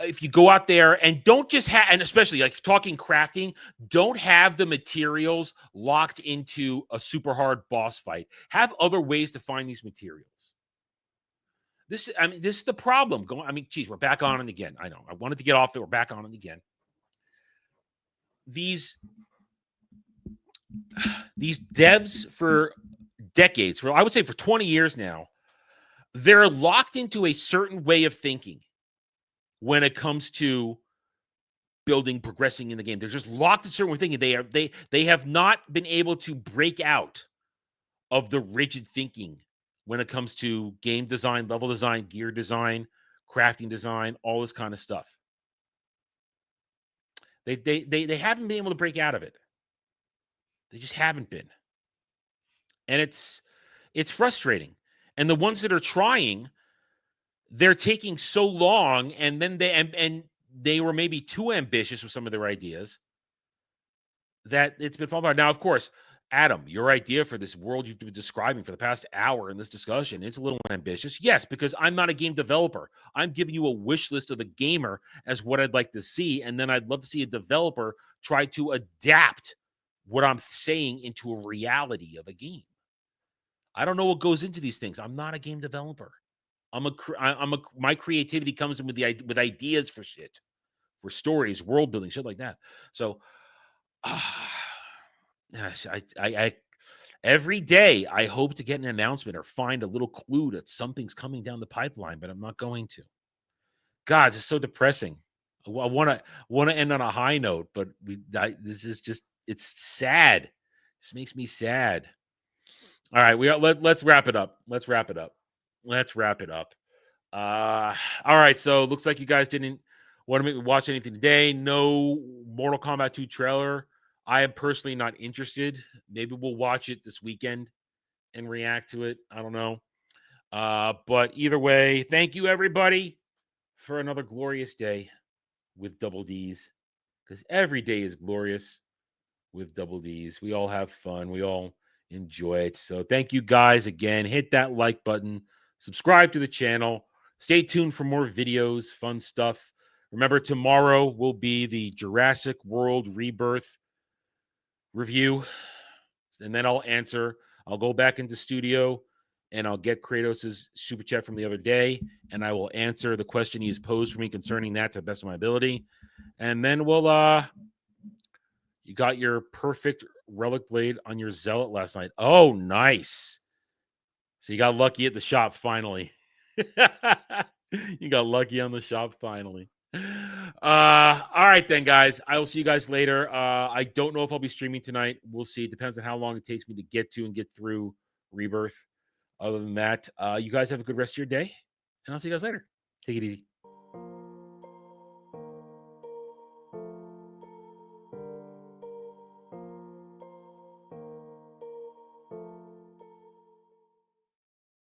if you go out there and don't just have, and especially like talking crafting, don't have the materials locked into a super hard boss fight. Have other ways to find these materials. This is the problem. Geez, we're back on it again. I know. I wanted to get off it. We're back on it again. These devs for decades, I would say for 20 years now, they're locked into a certain way of thinking when it comes to building, progressing in the game. They're just locked in certain way of thinking. They have not been able to break out of the rigid thinking when it comes to game design, level design, gear design, crafting design, all this kind of stuff. They haven't been able to break out of it. They just haven't been. And it's frustrating. And the ones that are trying, they're taking so long, and then they were maybe too ambitious with some of their ideas that it's been falling apart. Now, of course, Adam, your idea for this world you've been describing for the past hour in this discussion, it's a little ambitious. Yes, because I'm not a game developer. I'm giving you a wish list of the gamer as what I'd like to see, and then I'd love to see a developer try to adapt what I'm saying into a reality of a game. I don't know what goes into these things. I'm not a game developer. My creativity comes in with ideas for shit, for stories, world building, shit like that. So, yes, I every day I hope to get an announcement or find a little clue that something's coming down the pipeline, but I'm not going to. God, it's so depressing. I want to end on a high note, but this is just, it's sad. This makes me sad. All right, let's wrap it up. Let's wrap it up. All right, so looks like you guys didn't want to make me watch anything today. No Mortal Kombat 2 trailer. I am personally not interested. Maybe we'll watch it this weekend and react to it. I don't know. But either way, thank you everybody for another glorious day with Double D's. Because every day is glorious with Double D's. We all have fun. We all enjoy it. So thank you guys again. Hit that like button. Subscribe to the channel. Stay tuned for more videos, fun stuff. Remember, tomorrow will be the Jurassic World Rebirth review. And then I'll go back into studio and I'll get Kratos' super chat from the other day. And I will answer the question he's posed for me concerning that to the best of my ability. And then you got your perfect relic blade on your Zealot last night. Oh, nice. So you got lucky at the shop finally. You got lucky on the shop finally. All right then, guys. I will see you guys later. I don't know if I'll be streaming tonight. We'll see. It depends on how long it takes me to get to and get through Rebirth. Other than that, you guys have a good rest of your day, and I'll see you guys later. Take it easy.